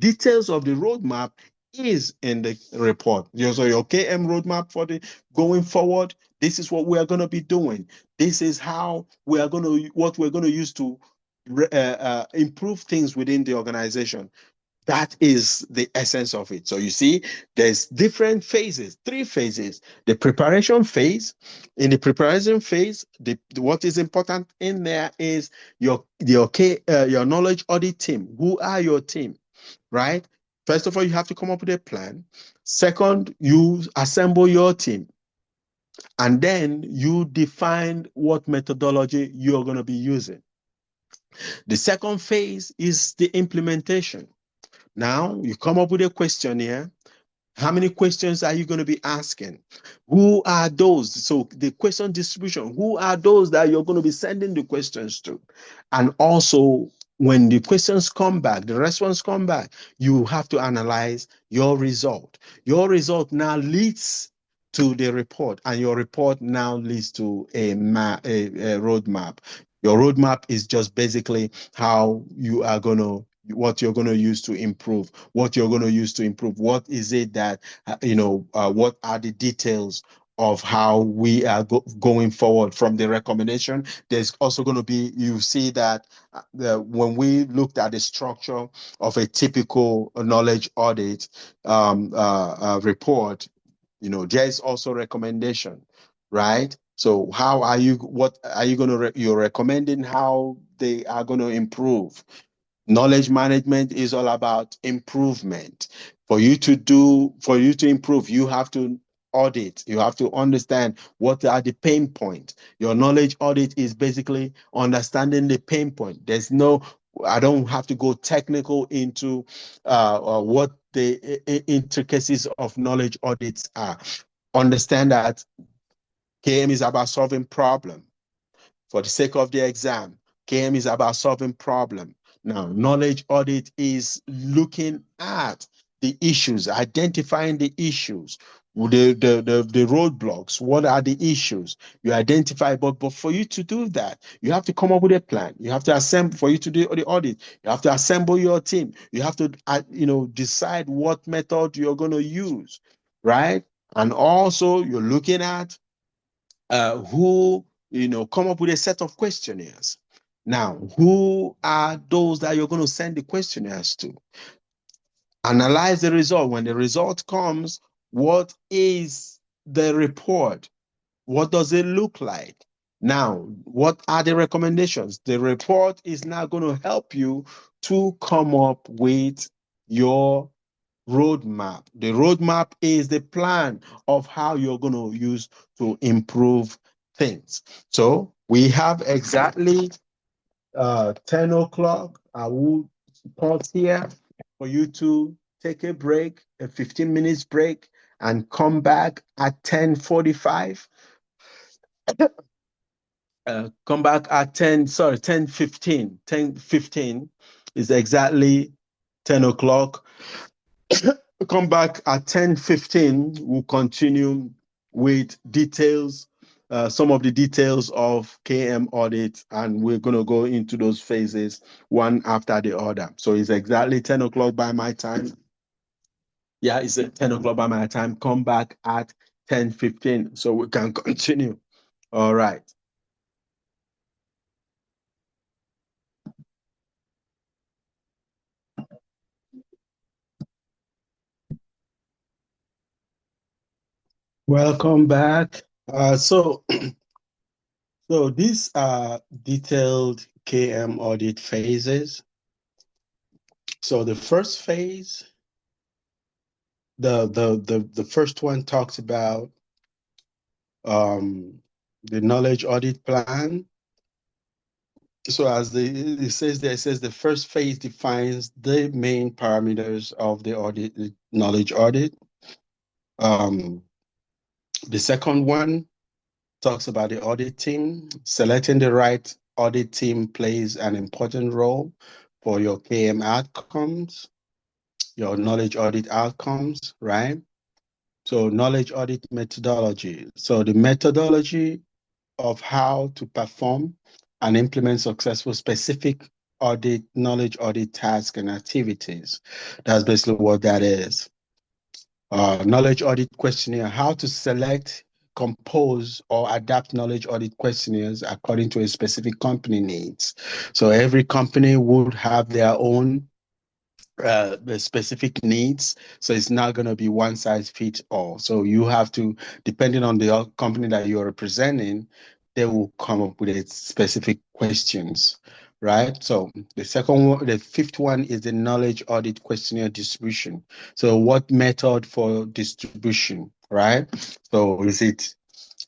details of the roadmap is in the report. So your KM roadmap for the going forward, this is what we are going to be doing. This is how what we're going to use to improve things within the organization. That is the essence of it. So you see, there's different phases, three phases. The preparation phase. In the preparation phase, what is important in there is your knowledge audit team. Who are your team, right? First of all, you have to come up with a plan. Second, you assemble your team. And then you define what methodology you're going to be using. The second phase is the implementation. Now you come up with a questionnaire. How many questions are you going to be asking? Who are those? So the question distribution, who are those that you're going to be sending the questions to? And also, when the questions come back, the response come back, you have to analyze your result. Your result now leads to the report, and your report now leads to a roadmap. Your roadmap is just basically how you are going to what you're going to use to improve, what you're going to use to improve. What is it that, what are the details of how we are going forward from the recommendation? There's also going to be, you see that when we looked at the structure of a typical knowledge audit report, there's also recommendation, right? So how are you, what are you going to, you're recommending how they are going to improve. Knowledge management is all about improvement. For you to improve, you have to audit. You have to understand what are the pain points. Your knowledge audit is basically understanding the pain point. I don't have to go technical into what the intricacies of knowledge audits are. Understand that KM is about solving problem for the sake of the exam. KM is about solving problem. Now, knowledge audit is looking at the issues, identifying the issues, the roadblocks. What are the issues? You identify, but for you to do that, you have to come up with a plan. You have to assemble for you to do the audit. You have to assemble your team. You have to, decide what method you're going to use, right? And also, you're looking at who, come up with a set of questionnaires. Now, who are those that you're going to send the questionnaires to? Analyze the result. When the result comes, what is the report? What does it look like? Now, what are the recommendations? The report is now going to help you to come up with your roadmap. The roadmap is the plan of how you're going to use to improve things. So we have exactly 10 o'clock. I will pause here for you to take a break, a 15 minutes break, and come back at 10:45. Come back at 10:15. 10:15 is exactly 10 o'clock. Come back at 10:15. We'll continue with details, some of the details of KM audit, and we're going to go into those phases one after the other. So it's exactly 10 o'clock by my time. Yeah, it's at 10 o'clock by my time. Come back at 10:15 so we can continue. All right. Welcome back. So these are detailed KM audit phases. So the first phase, the first one talks about the knowledge audit plan. So it says there, it says the first phase defines the main parameters of the audit, the knowledge audit. Um, the second one talks about the audit team. Selecting the right audit team plays an important role for your KM outcomes, your knowledge audit outcomes, right? So knowledge audit methodology. So the methodology of how to perform and implement successful specific knowledge audit tasks and activities. That's basically what that is. Knowledge audit questionnaire, how to select, compose, or adapt knowledge audit questionnaires according to a specific company needs. So every company would have their own specific needs. So it's not going to be one size fits all. So you have to, depending on the company that you're representing, they will come up with specific questions, right? So the second one, the fifth one is the knowledge audit questionnaire distribution. So what method for distribution, right? So is it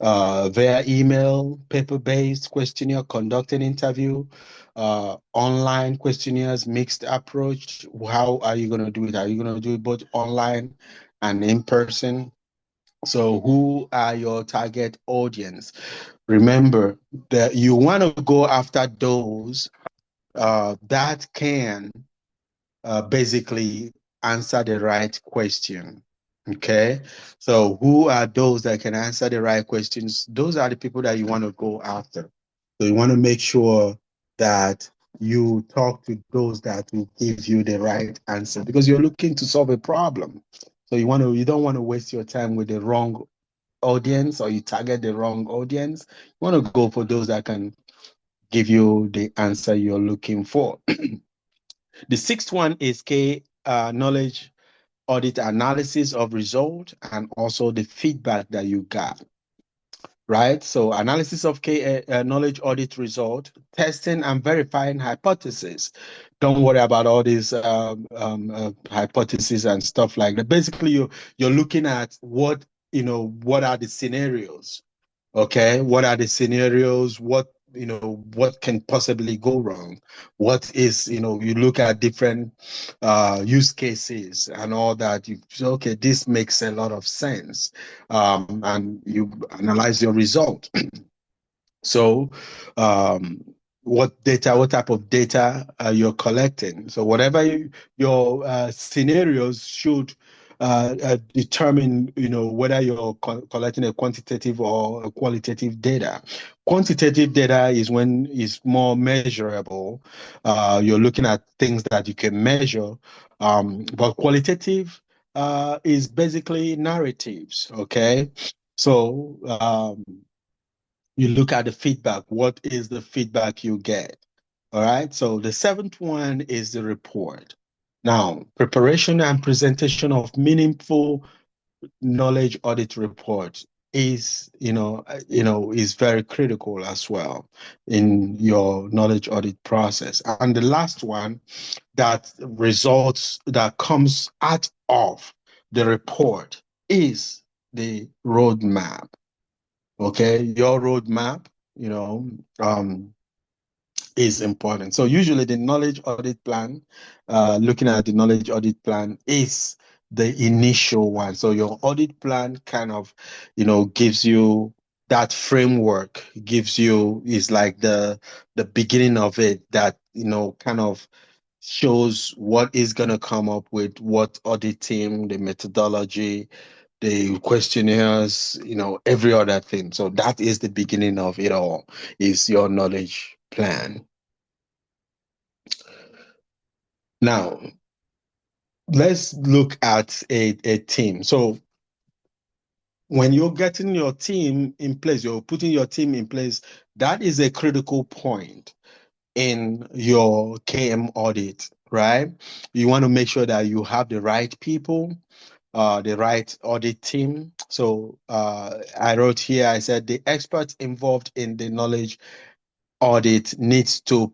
via email, paper-based questionnaire, conducting interview, online questionnaires, mixed approach? How are you going to do it? Are you going to do it both online and in person. So, who are your target audience? Remember that you want to go after those that can basically answer the right question. Okay. So, who are those that can answer the right questions? Those are the people that you want to go after. So, you want to make sure that you talk to those that will give you the right answer because you're looking to solve a problem. So, you don't want to waste your time with the wrong audience or you target the wrong audience. You want to go for those that can give you the answer you're looking for. The sixth one is knowledge audit analysis of result and also the feedback that you got. Right. So analysis of knowledge audit result, testing and verifying hypotheses. Don't worry about all these hypotheses and stuff like that. Basically, you're looking at what are the scenarios. Okay, what are the scenarios? What can possibly go wrong? What is, you look at different use cases and all that. You say, okay, this makes a lot of sense. And you analyze your result. So, um, what type of data you're collecting. So, whatever your scenarios should determine, whether you're collecting a quantitative or a qualitative data. Quantitative data is when it's more measurable. You're looking at things that you can measure, but qualitative is basically narratives. Okay, so. You look at the feedback. What is the feedback you get? All right. So the seventh one is the report. Now, preparation and presentation of meaningful knowledge audit report is very critical as well in your knowledge audit process. And the last one that comes out of the report is the roadmap. Okay, your roadmap, you know, um, is important. So usually the knowledge audit plan, looking at the knowledge audit plan is the initial one. So your audit plan kind of, gives you that framework, is like the beginning of it that, kind of shows what is going to come up with what audit team, the methodology, the questionnaires, every other thing. So that is the beginning of it all, is your knowledge plan. Now, let's look at a team. So when you're getting your team in place, you're putting your team in place, that is a critical point in your KM audit, right? You want to make sure that you have the right people, the right audit team. So I wrote here, I said the experts involved in the knowledge audit needs to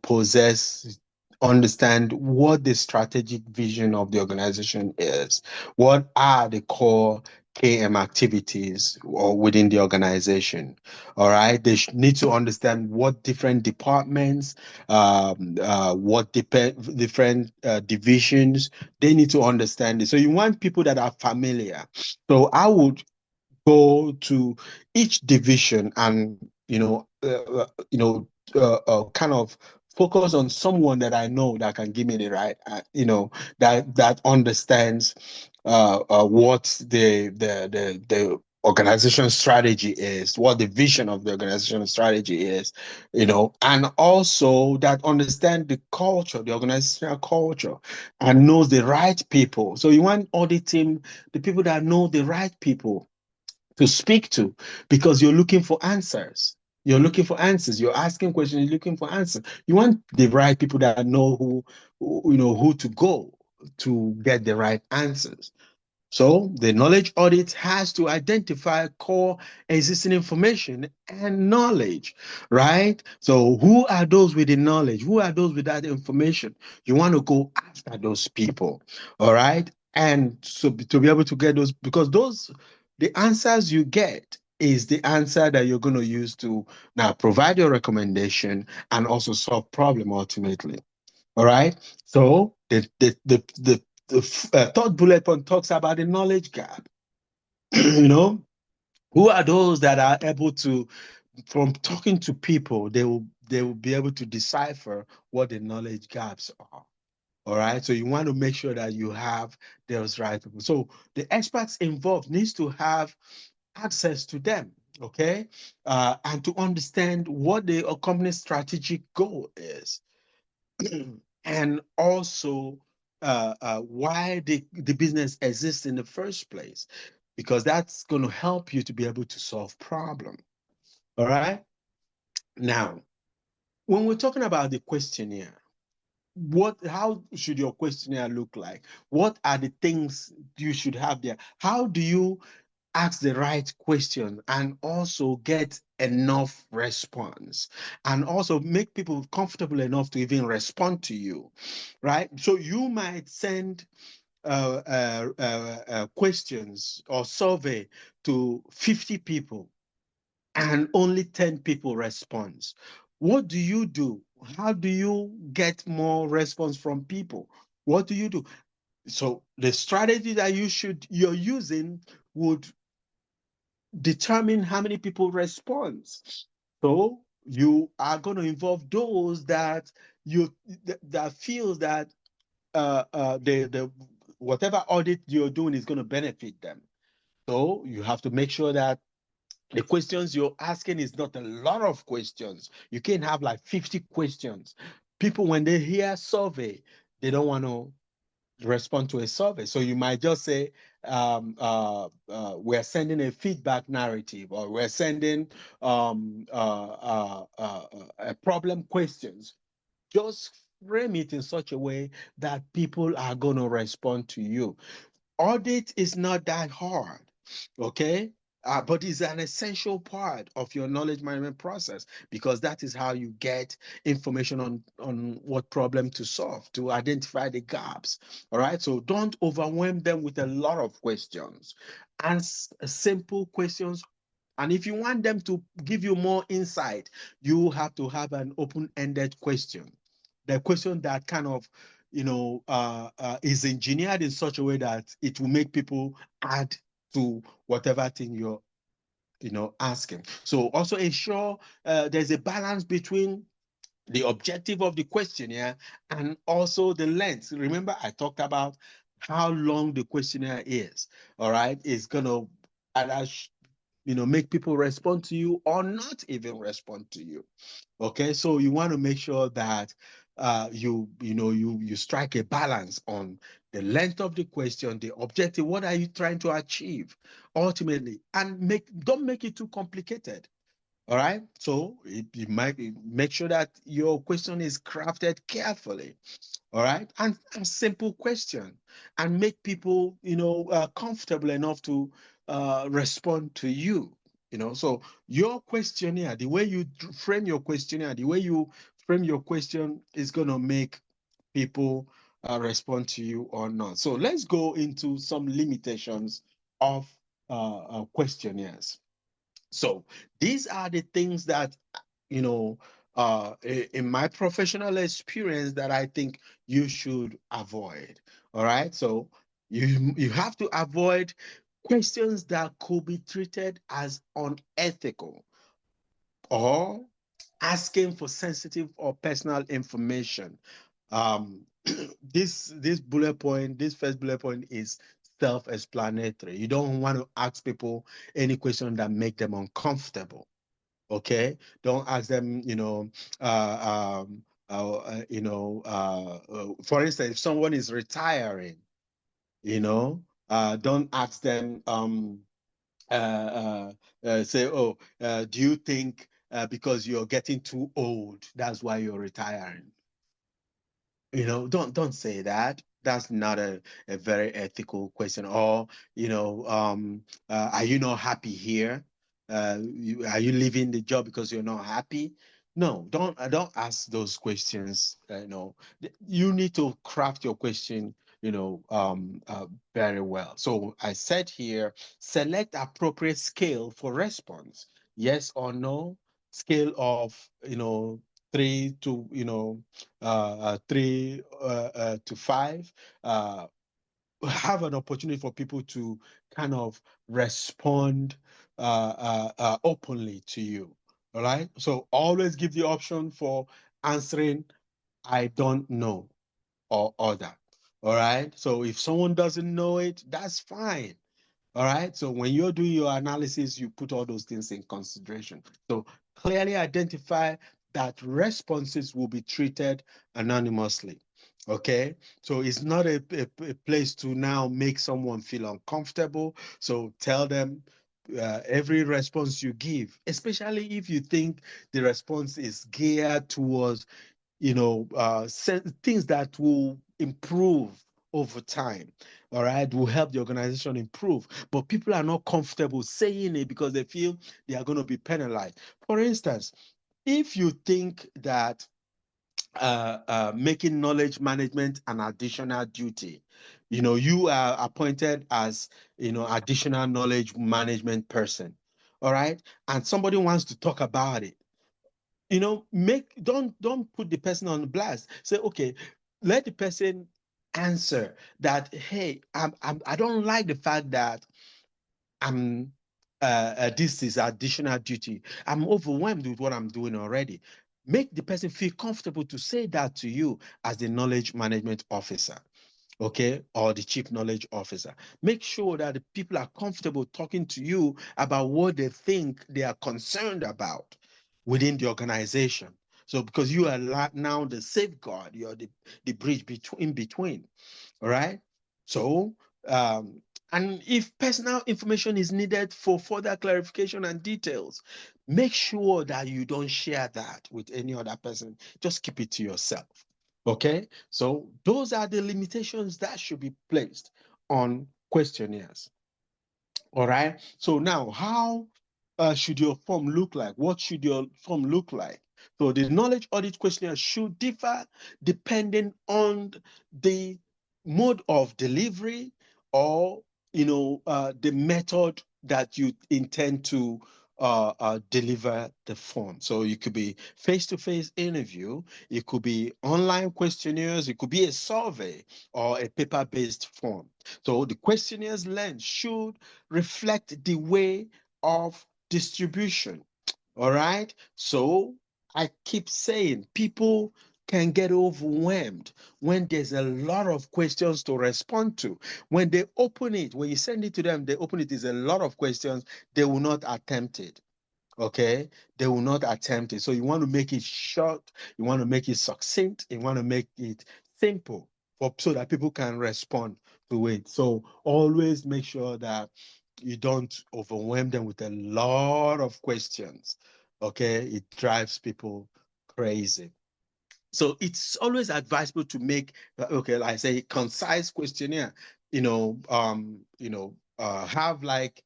understand what the strategic vision of the organization is. What are the core KM activities or within the organization? All right. They need to understand what different departments, what different divisions, they need to understand it. So you want people that are familiar. So I would go to each division and kind of focus on someone that I know that can give me the right that understands what the organization strategy is, what the vision of the organization strategy is, and also that understand the culture, the organizational culture, and knows the right people. So you want auditing the people that know the right people to speak to, because you're looking for answers. You're looking for answers. You're asking questions. You're looking for answers. You want the right people that know who to go to get the right answers. So the knowledge audit has to identify core existing information and knowledge, right? So who are those with the knowledge? Who are those with that information? You want to go after those people, all right? And so to be able to get those, because the answers you get is the answer that you're going to use to now provide your recommendation and also solve problem ultimately. All right. So third bullet point talks about the knowledge gap. You know, who are those that are able to, from talking to people, they will be able to decipher what the knowledge gaps are. All right. So you want to make sure that you have those right people. So the experts involved needs to have access to them. Okay. And to understand what the company's strategic goal is. And also why the business exists in the first place, because that's going to help you to be able to solve problem. All right. Now, when we're talking about the questionnaire, how should your questionnaire look like? What are the things you should have there? How do you ask the right question and also get enough response and also make people comfortable enough to even respond to you, right? So you might send questions or survey to 50 people and only 10 people respond. What do you do? How do you get more response from people? What do you do? So the strategy that you're using would determine how many people respond. So you are going to involve those that that feels that the whatever audit you're doing is going to benefit them. So you have to make sure that the questions you're asking is not a lot of questions. You can't have like 50 questions. People, when they hear survey, they don't want to respond to a survey. So you might just say, we're sending a feedback narrative, or we're sending a problem questions. Just frame it in such a way that people are going to respond to you. Audit is not that hard, okay? But it's an essential part of your knowledge management process, because that is how you get information on what problem to solve, to identify the gaps. All right. So don't overwhelm them with a lot of questions. Ask simple questions. And if you want them to give you more insight, you have to have an open-ended question. The question that kind of, is engineered in such a way that it will make people add to whatever thing you're, asking. So also ensure there's a balance between the objective of the questionnaire and also the length. Remember, I talked about how long the questionnaire is. All right, it's gonna either make people respond to you or not even respond to you. Okay, so you want to make sure that you strike a balance on the length of the question, the objective. What are you trying to achieve ultimately? And don't make it too complicated. All right. So you might make sure that your question is crafted carefully. All right. And a simple question, and make people, comfortable enough to respond to you. So your questionnaire, the way you frame your questionnaire, the way you frame your question is going to make people respond to you or not. So let's go into some limitations of questionnaires. So these are the things that, in my professional experience, that I think you should avoid. All right. So you have to avoid questions that could be treated as unethical, or asking for sensitive or personal information. Um, this bullet point, this first bullet point is self-explanatory. You don't want to ask people any question that make them uncomfortable. Okay, don't ask them, for instance, if someone is retiring, don't ask them, say, oh, do you think because you're getting too old, that's why you're retiring? Don't say that. That's not a very ethical question. Or, are you not happy here? Are you leaving the job because you're not happy? No, don't ask those questions. You need to craft your question, very well. So I said here, select appropriate scale for response. Yes or no. Scale of, 3 to 5. have an opportunity for people to kind of respond openly to you. All right. So always give the option for answering, I don't know, or other. All right. So if someone doesn't know it, that's fine. All right. So when you're doing your analysis, you put all those things in consideration. So clearly identify that responses will be treated anonymously. Okay. So it's not a place to now make someone feel uncomfortable. So tell them every response you give, especially if you think the response is geared towards things that will improve over time, all right, will help the organization improve. But people are not comfortable saying it because they feel they are going to be penalized. For instance, if you think that making knowledge management an additional duty, you are appointed as, additional knowledge management person, all right, and somebody wants to talk about it, make don't put the person on blast. Say, okay, let the person answer that, hey, I don't like the fact that I'm this is additional duty. I'm overwhelmed with what I'm doing already. Make the person feel comfortable to say that to you as the knowledge management officer, okay, or the chief knowledge officer. Make sure that the people are comfortable talking to you about what they think they are concerned about within the organization. So because you are now the safeguard, you're the bridge between. All right. So, and if personal information is needed for further clarification and details, make sure that you don't share that with any other person. Just keep it to yourself. Okay. So, those are the limitations that should be placed on questionnaires. All right. So now, how should your form look like? What should your form look like? So the knowledge audit questionnaire should differ depending on the mode of delivery, or the method that you intend to deliver the form. So it could be face-to-face interview, it could be online questionnaires, it could be a survey or a paper-based form. So the questionnaires length should reflect the way of distribution. All right. So I keep saying people can get overwhelmed when there's a lot of questions to respond to. When they open it, when you send it to them, they open it is a lot of questions, they will not attempt it. Okay, they will not attempt it. So you want to make it short, you want to make it succinct, you want to make it simple so that people can respond to it. So always make sure that you don't overwhelm them with a lot of questions. Okay, it drives people crazy. So it's always advisable to make, okay, like I say, concise questionnaire. Have like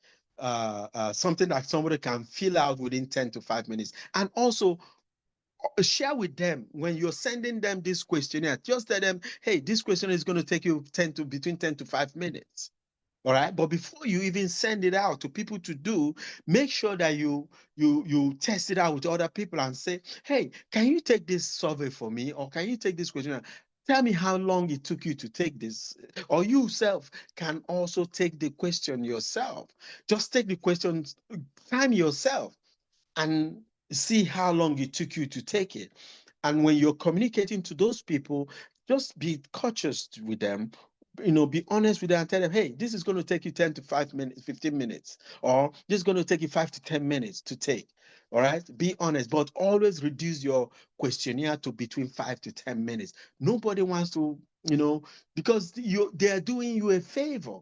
something that somebody can fill out within 10 to 5 minutes, and also share with them when you're sending them this questionnaire. Just tell them, hey, this question is going to take you 10 to 5 minutes. All right. But before you even send it out to people to do, make sure that you test it out with other people and say, hey, can you take this survey for me? Or can you take this question? Tell me how long it took you to take this. Or you yourself can also take the question yourself. Just take the question, time yourself, and see how long it took you to take it. And when you're communicating to those people, just be cautious with them. Be honest with them and tell them, hey, this is going to take you 10 to 5 minutes, 15 minutes, or this is going to take you 5 to 10 minutes to take. All right. Be honest, but always reduce your questionnaire to between 5 to 10 minutes. Nobody wants to, because they're doing you a favor.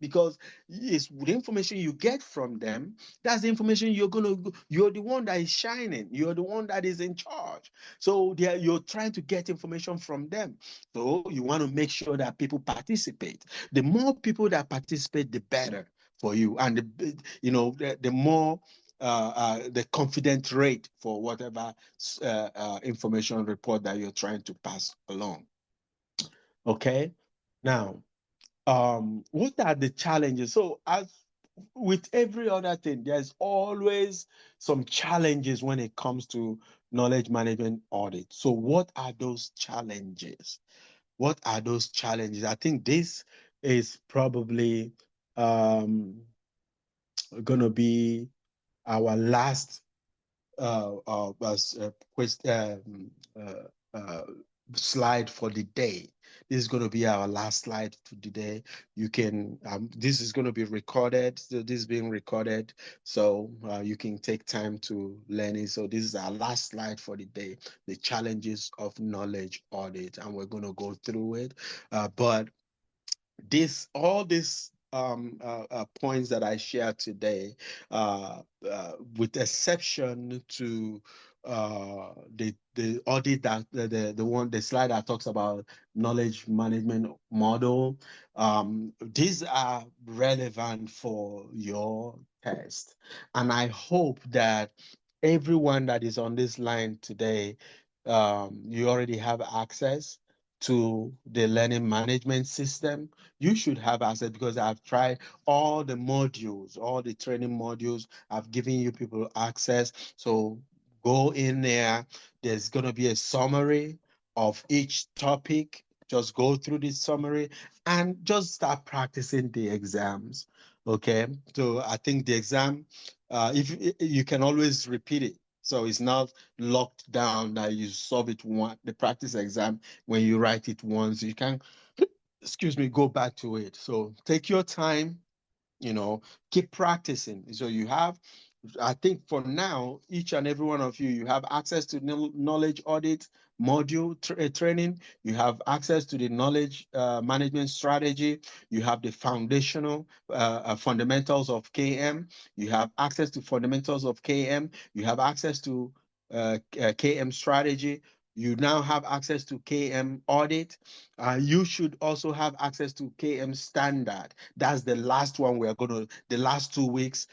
Because it's the information you get from them, that's the information you're the one that is shining, you're the one that is in charge. So you're trying to get information from them. So you want to make sure that people participate. The more people that participate, the better for you, and the more the confident rate for whatever information report that you're trying to pass along. Okay. Now, what are the challenges? So, as with every other thing, there's always some challenges when it comes to knowledge management audit. So what are those challenges? What are those challenges? I think this is probably going to be our last uh, uh, slide for the day. This is going to be our last slide for the day. You can, this is going to be recorded. So this is being recorded. So you can take time to learn it. So this is our last slide for the day, the challenges of knowledge audit. And we're going to go through it. But all these points that I shared today, with exception to the audit that the slide that talks about knowledge management model, these are relevant for your test, and I hope that everyone that is on this line today, you already have access to the learning management system. You should have access because I've tried all the modules, all the training modules. I've given you people access. So go in there. There's going to be a summary of each topic. Just go through this summary and just start practicing the exams. Okay. So I think the exam, if you can always repeat it. So it's not locked down that you solve it one, the practice exam, when you write it once, you can, excuse me, go back to it. So take your time, keep practicing. So you have, I think for now, each and every one of you, you have access to knowledge audit module training. You have access to the knowledge management strategy. You have the foundational fundamentals of KM. You have access to fundamentals of KM. You have access to KM strategy. You now have access to KM audit. You should also have access to KM standard. That's the last one we're going to, the last 2 weeks,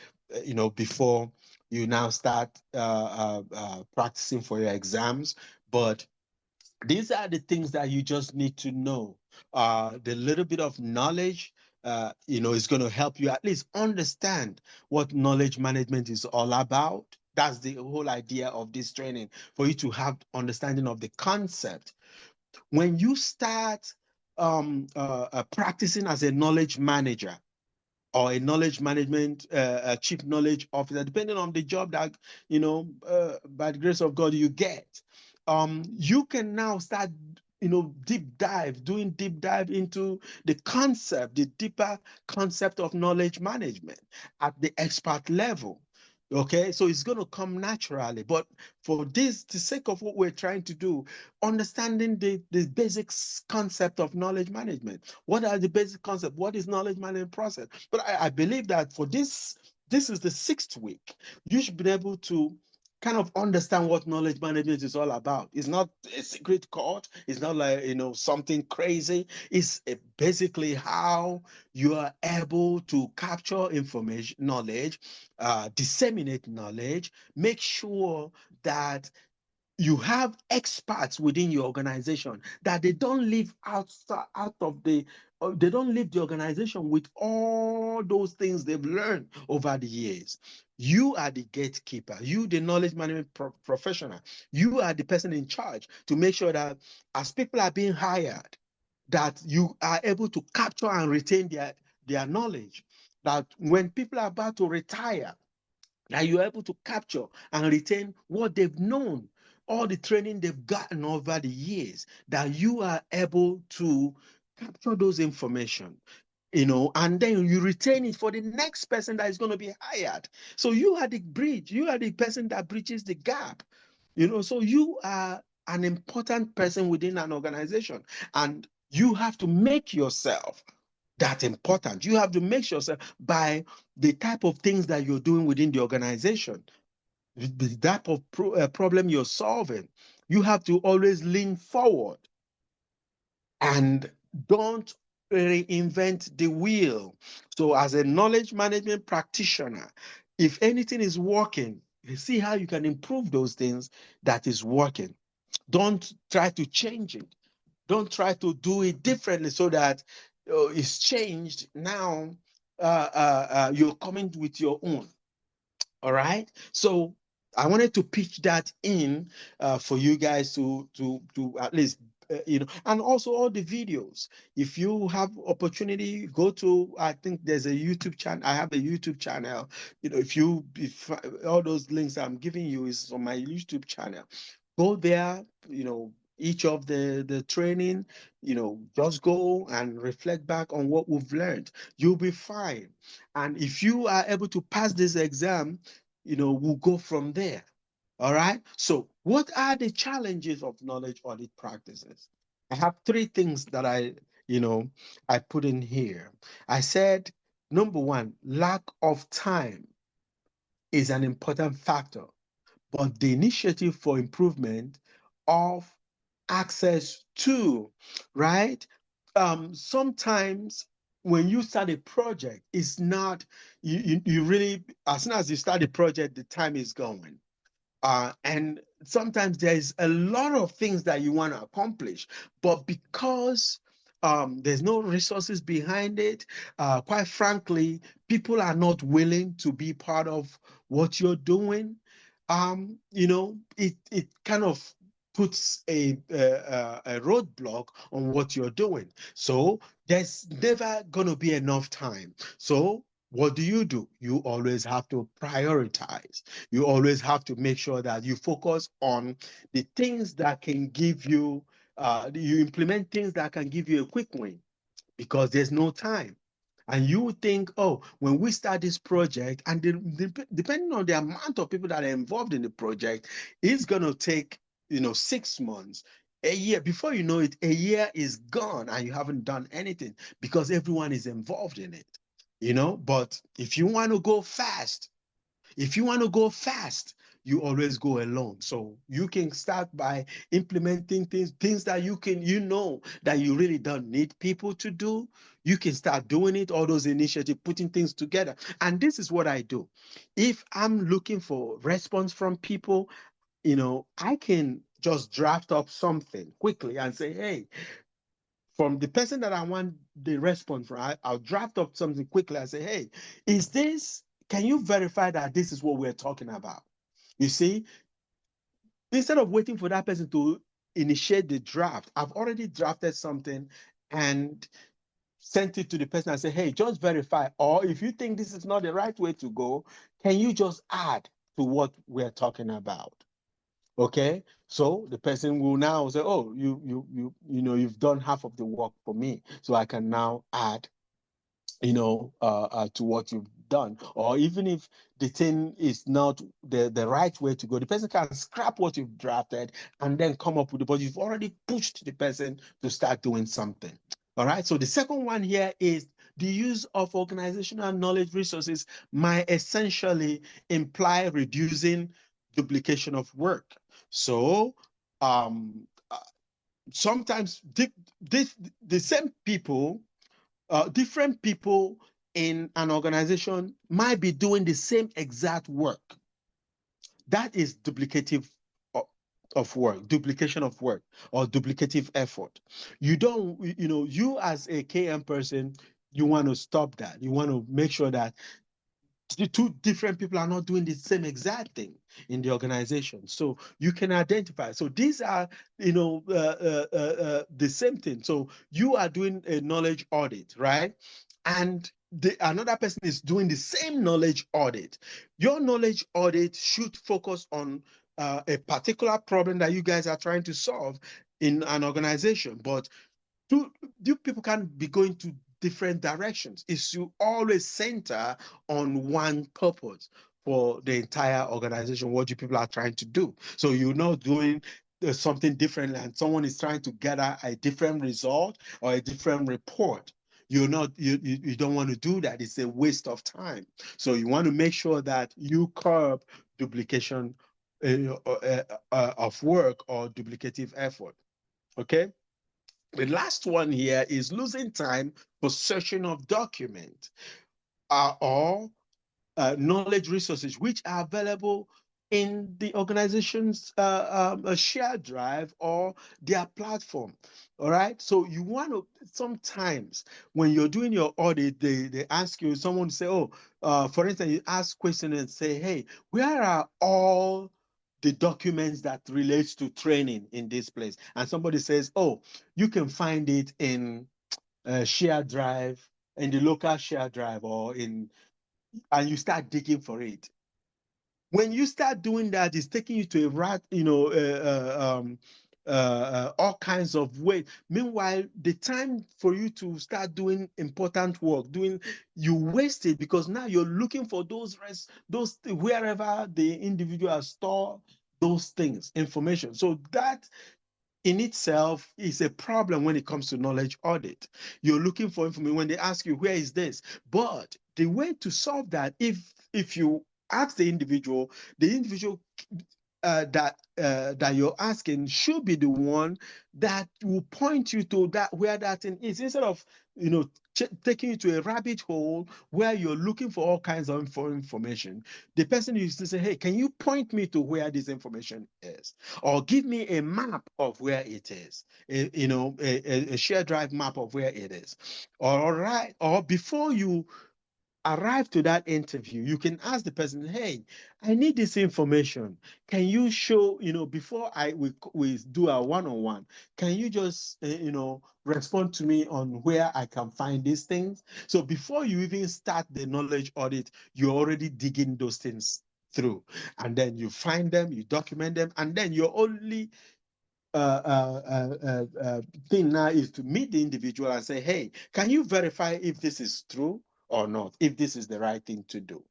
before you now start practicing for your exams. But these are the things that you just need to know. The little bit of knowledge, is going to help you at least understand what knowledge management is all about. That's the whole idea of this training, for you to have understanding of the concept. When you start practicing as a knowledge manager, or a knowledge management a chief knowledge officer, depending on the job that by the grace of God you get, you can now start doing deep dive into the concept, the deeper concept of knowledge management at the expert level. Okay, so it's going to come naturally. But for this, the sake of what we're trying to do, understanding the basic concept of knowledge management. What are the basic concepts? What is knowledge management process? But I believe that for this is the 6th week. You should be able to kind of understand what knowledge management is all about. It's not a secret code. It's not like, something crazy. It's basically how you are able to capture information, knowledge, disseminate knowledge, make sure that you have experts within your organization, that they don't leave out of they don't leave the organization with all those things they've learned over the years. You are the gatekeeper, you the knowledge management professional. You are the person in charge to make sure that as people are being hired, that you are able to capture and retain their knowledge, that when people are about to retire, that you're able to capture and retain what they've known, all the training they've gotten over the years, that you are able to capture those information, and then you retain it for the next person that is going to be hired. So you are the bridge, you are the person that bridges the gap, so you are an important person within an organization, and you have to make yourself that important. You have to make yourself by the type of things that you're doing within the organization, the type of problem you're solving. You have to always lean forward and don't reinvent the wheel. So, as a knowledge management practitioner, if anything is working, see how you can improve those things that is working. Don't try to change it. Don't try to do it differently so that it's changed. Now you're coming with your own. All right. So I wanted to pitch that in for you guys to at least and also all the videos. If you have opportunity, go to, I think there's a YouTube channel. I have a YouTube channel. If all those links I'm giving you is on my YouTube channel, go there. Each of the training, just go and reflect back on what we've learned. You'll be fine. And if you are able to pass this exam, we'll go from there. All right. So, what are the challenges of knowledge audit practices? I have three things that I put in here. I said, number one, lack of time is an important factor, but the initiative for improvement of access to, right? Sometimes when you start a project, it's not, you really, as soon as you start a project, the time is going. And sometimes there's a lot of things that you want to accomplish, but because there's no resources behind it, quite frankly, people are not willing to be part of what you're doing. It kind of puts a roadblock on what you're doing. So there's never going to be enough time. So what do? You always have to prioritize. You always have to make sure that you focus on the things that can give you, you implement things that can give you a quick win because there's no time. And you would think, oh, when we start this project, and depending on the amount of people that are involved in the project, it's going to take, 6 months, a year. Before you know it, a year is gone and you haven't done anything because everyone is involved in it. But if you want to go fast, you always go alone. So you can start by implementing things that that you really don't need people to do. You can start doing it, all those initiatives, putting things together. And this is what I do. If I'm looking for response from people, I can just draft up something quickly and say, hey, from the person that I want the response from, I'll draft up something quickly and say, hey, can you verify that this is what we're talking about? You see, instead of waiting for that person to initiate the draft, I've already drafted something and sent it to the person and say, hey, just verify. Or if you think this is not the right way to go, can you just add to what we're talking about? Okay, so the person will now say, oh, you've done half of the work for me, so I can now add to what you've done. Or even if the thing is not the right way to go, the person can scrap what you've drafted and then come up with it, but you've already pushed the person to start doing something. All right. So the second one here is the use of organizational knowledge resources might essentially imply reducing duplication of work. So uh, sometimes the same people, different people in an organization might be doing the same exact work. That is duplicative of work, duplication of work, or duplicative effort. You don't, you as a KM person, you want to stop that. You want to make sure that the two different people are not doing the same exact thing in the organization. So you can identify. So these are, the same thing. So you are doing a knowledge audit, right? And another person is doing the same knowledge audit. Your knowledge audit should focus on a particular problem that you guys are trying to solve in an organization. But two people can be going to different directions. Is to always center on one purpose for the entire organization, what you people are trying to do. So you're not doing something different and someone is trying to gather a different result or a different report. You don't want to do that. It's a waste of time. So you want to make sure that you curb duplication of work or duplicative effort. Okay. The last one here is losing time for searching of document or knowledge resources which are available in the organization's shared drive or their platform. All right. So you want to sometimes when you're doing your audit, they ask you, someone say, oh, for instance, you ask question and say, hey, where are all the documents that relates to training in this place. And somebody says, oh, you can find it in share drive, in the local share drive, and you start digging for it. When you start doing that, it's taking you to a rat, all kinds of way. Meanwhile, the time for you to start doing important work, you waste it, because now you're looking for those wherever the individual has stored those things, information. So that in itself is a problem when it comes to knowledge audit. You're looking for information when they ask you, where is this? But the way to solve that, if you ask the individual that you're asking should be the one that will point you to that where that thing is, instead of taking you to a rabbit hole where you're looking for all kinds of information. The person used to say, hey, can you point me to where this information is, or give me a map of where it is, a shared drive map of where it is. All right. Or before you arrive to that interview, you can ask the person, hey, I need this information. Can you show, before we do our one-on-one, can you just, respond to me on where I can find these things? So before you even start the knowledge audit, you're already digging those things through. And then you find them, you document them, and then you're only thing now is to meet the individual and say, hey, can you verify if this is true or not, if this is the right thing to do?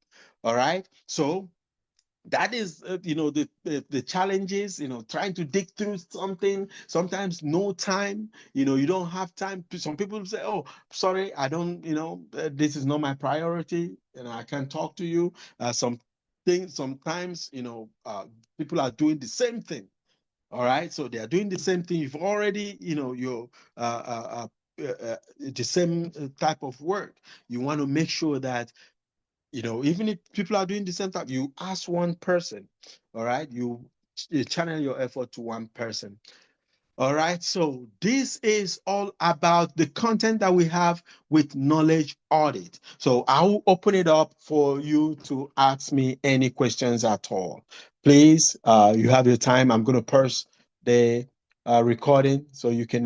All right. So that is, the challenges, trying to dig through something, sometimes no time, you don't have time. Some people say, oh, sorry, I don't, this is not my priority, and I can't talk to you. Sometimes, people are doing the same thing. All right, so they are doing the same thing. You've already, you're the same type of work. You want to make sure that, even if people are doing the same type, you ask one person. All right, you channel your effort to one person. All right, so this is all about the content that we have with knowledge audit. So I will open it up for you to ask me any questions at all. Please, you have your time. I'm going to pause the recording so you can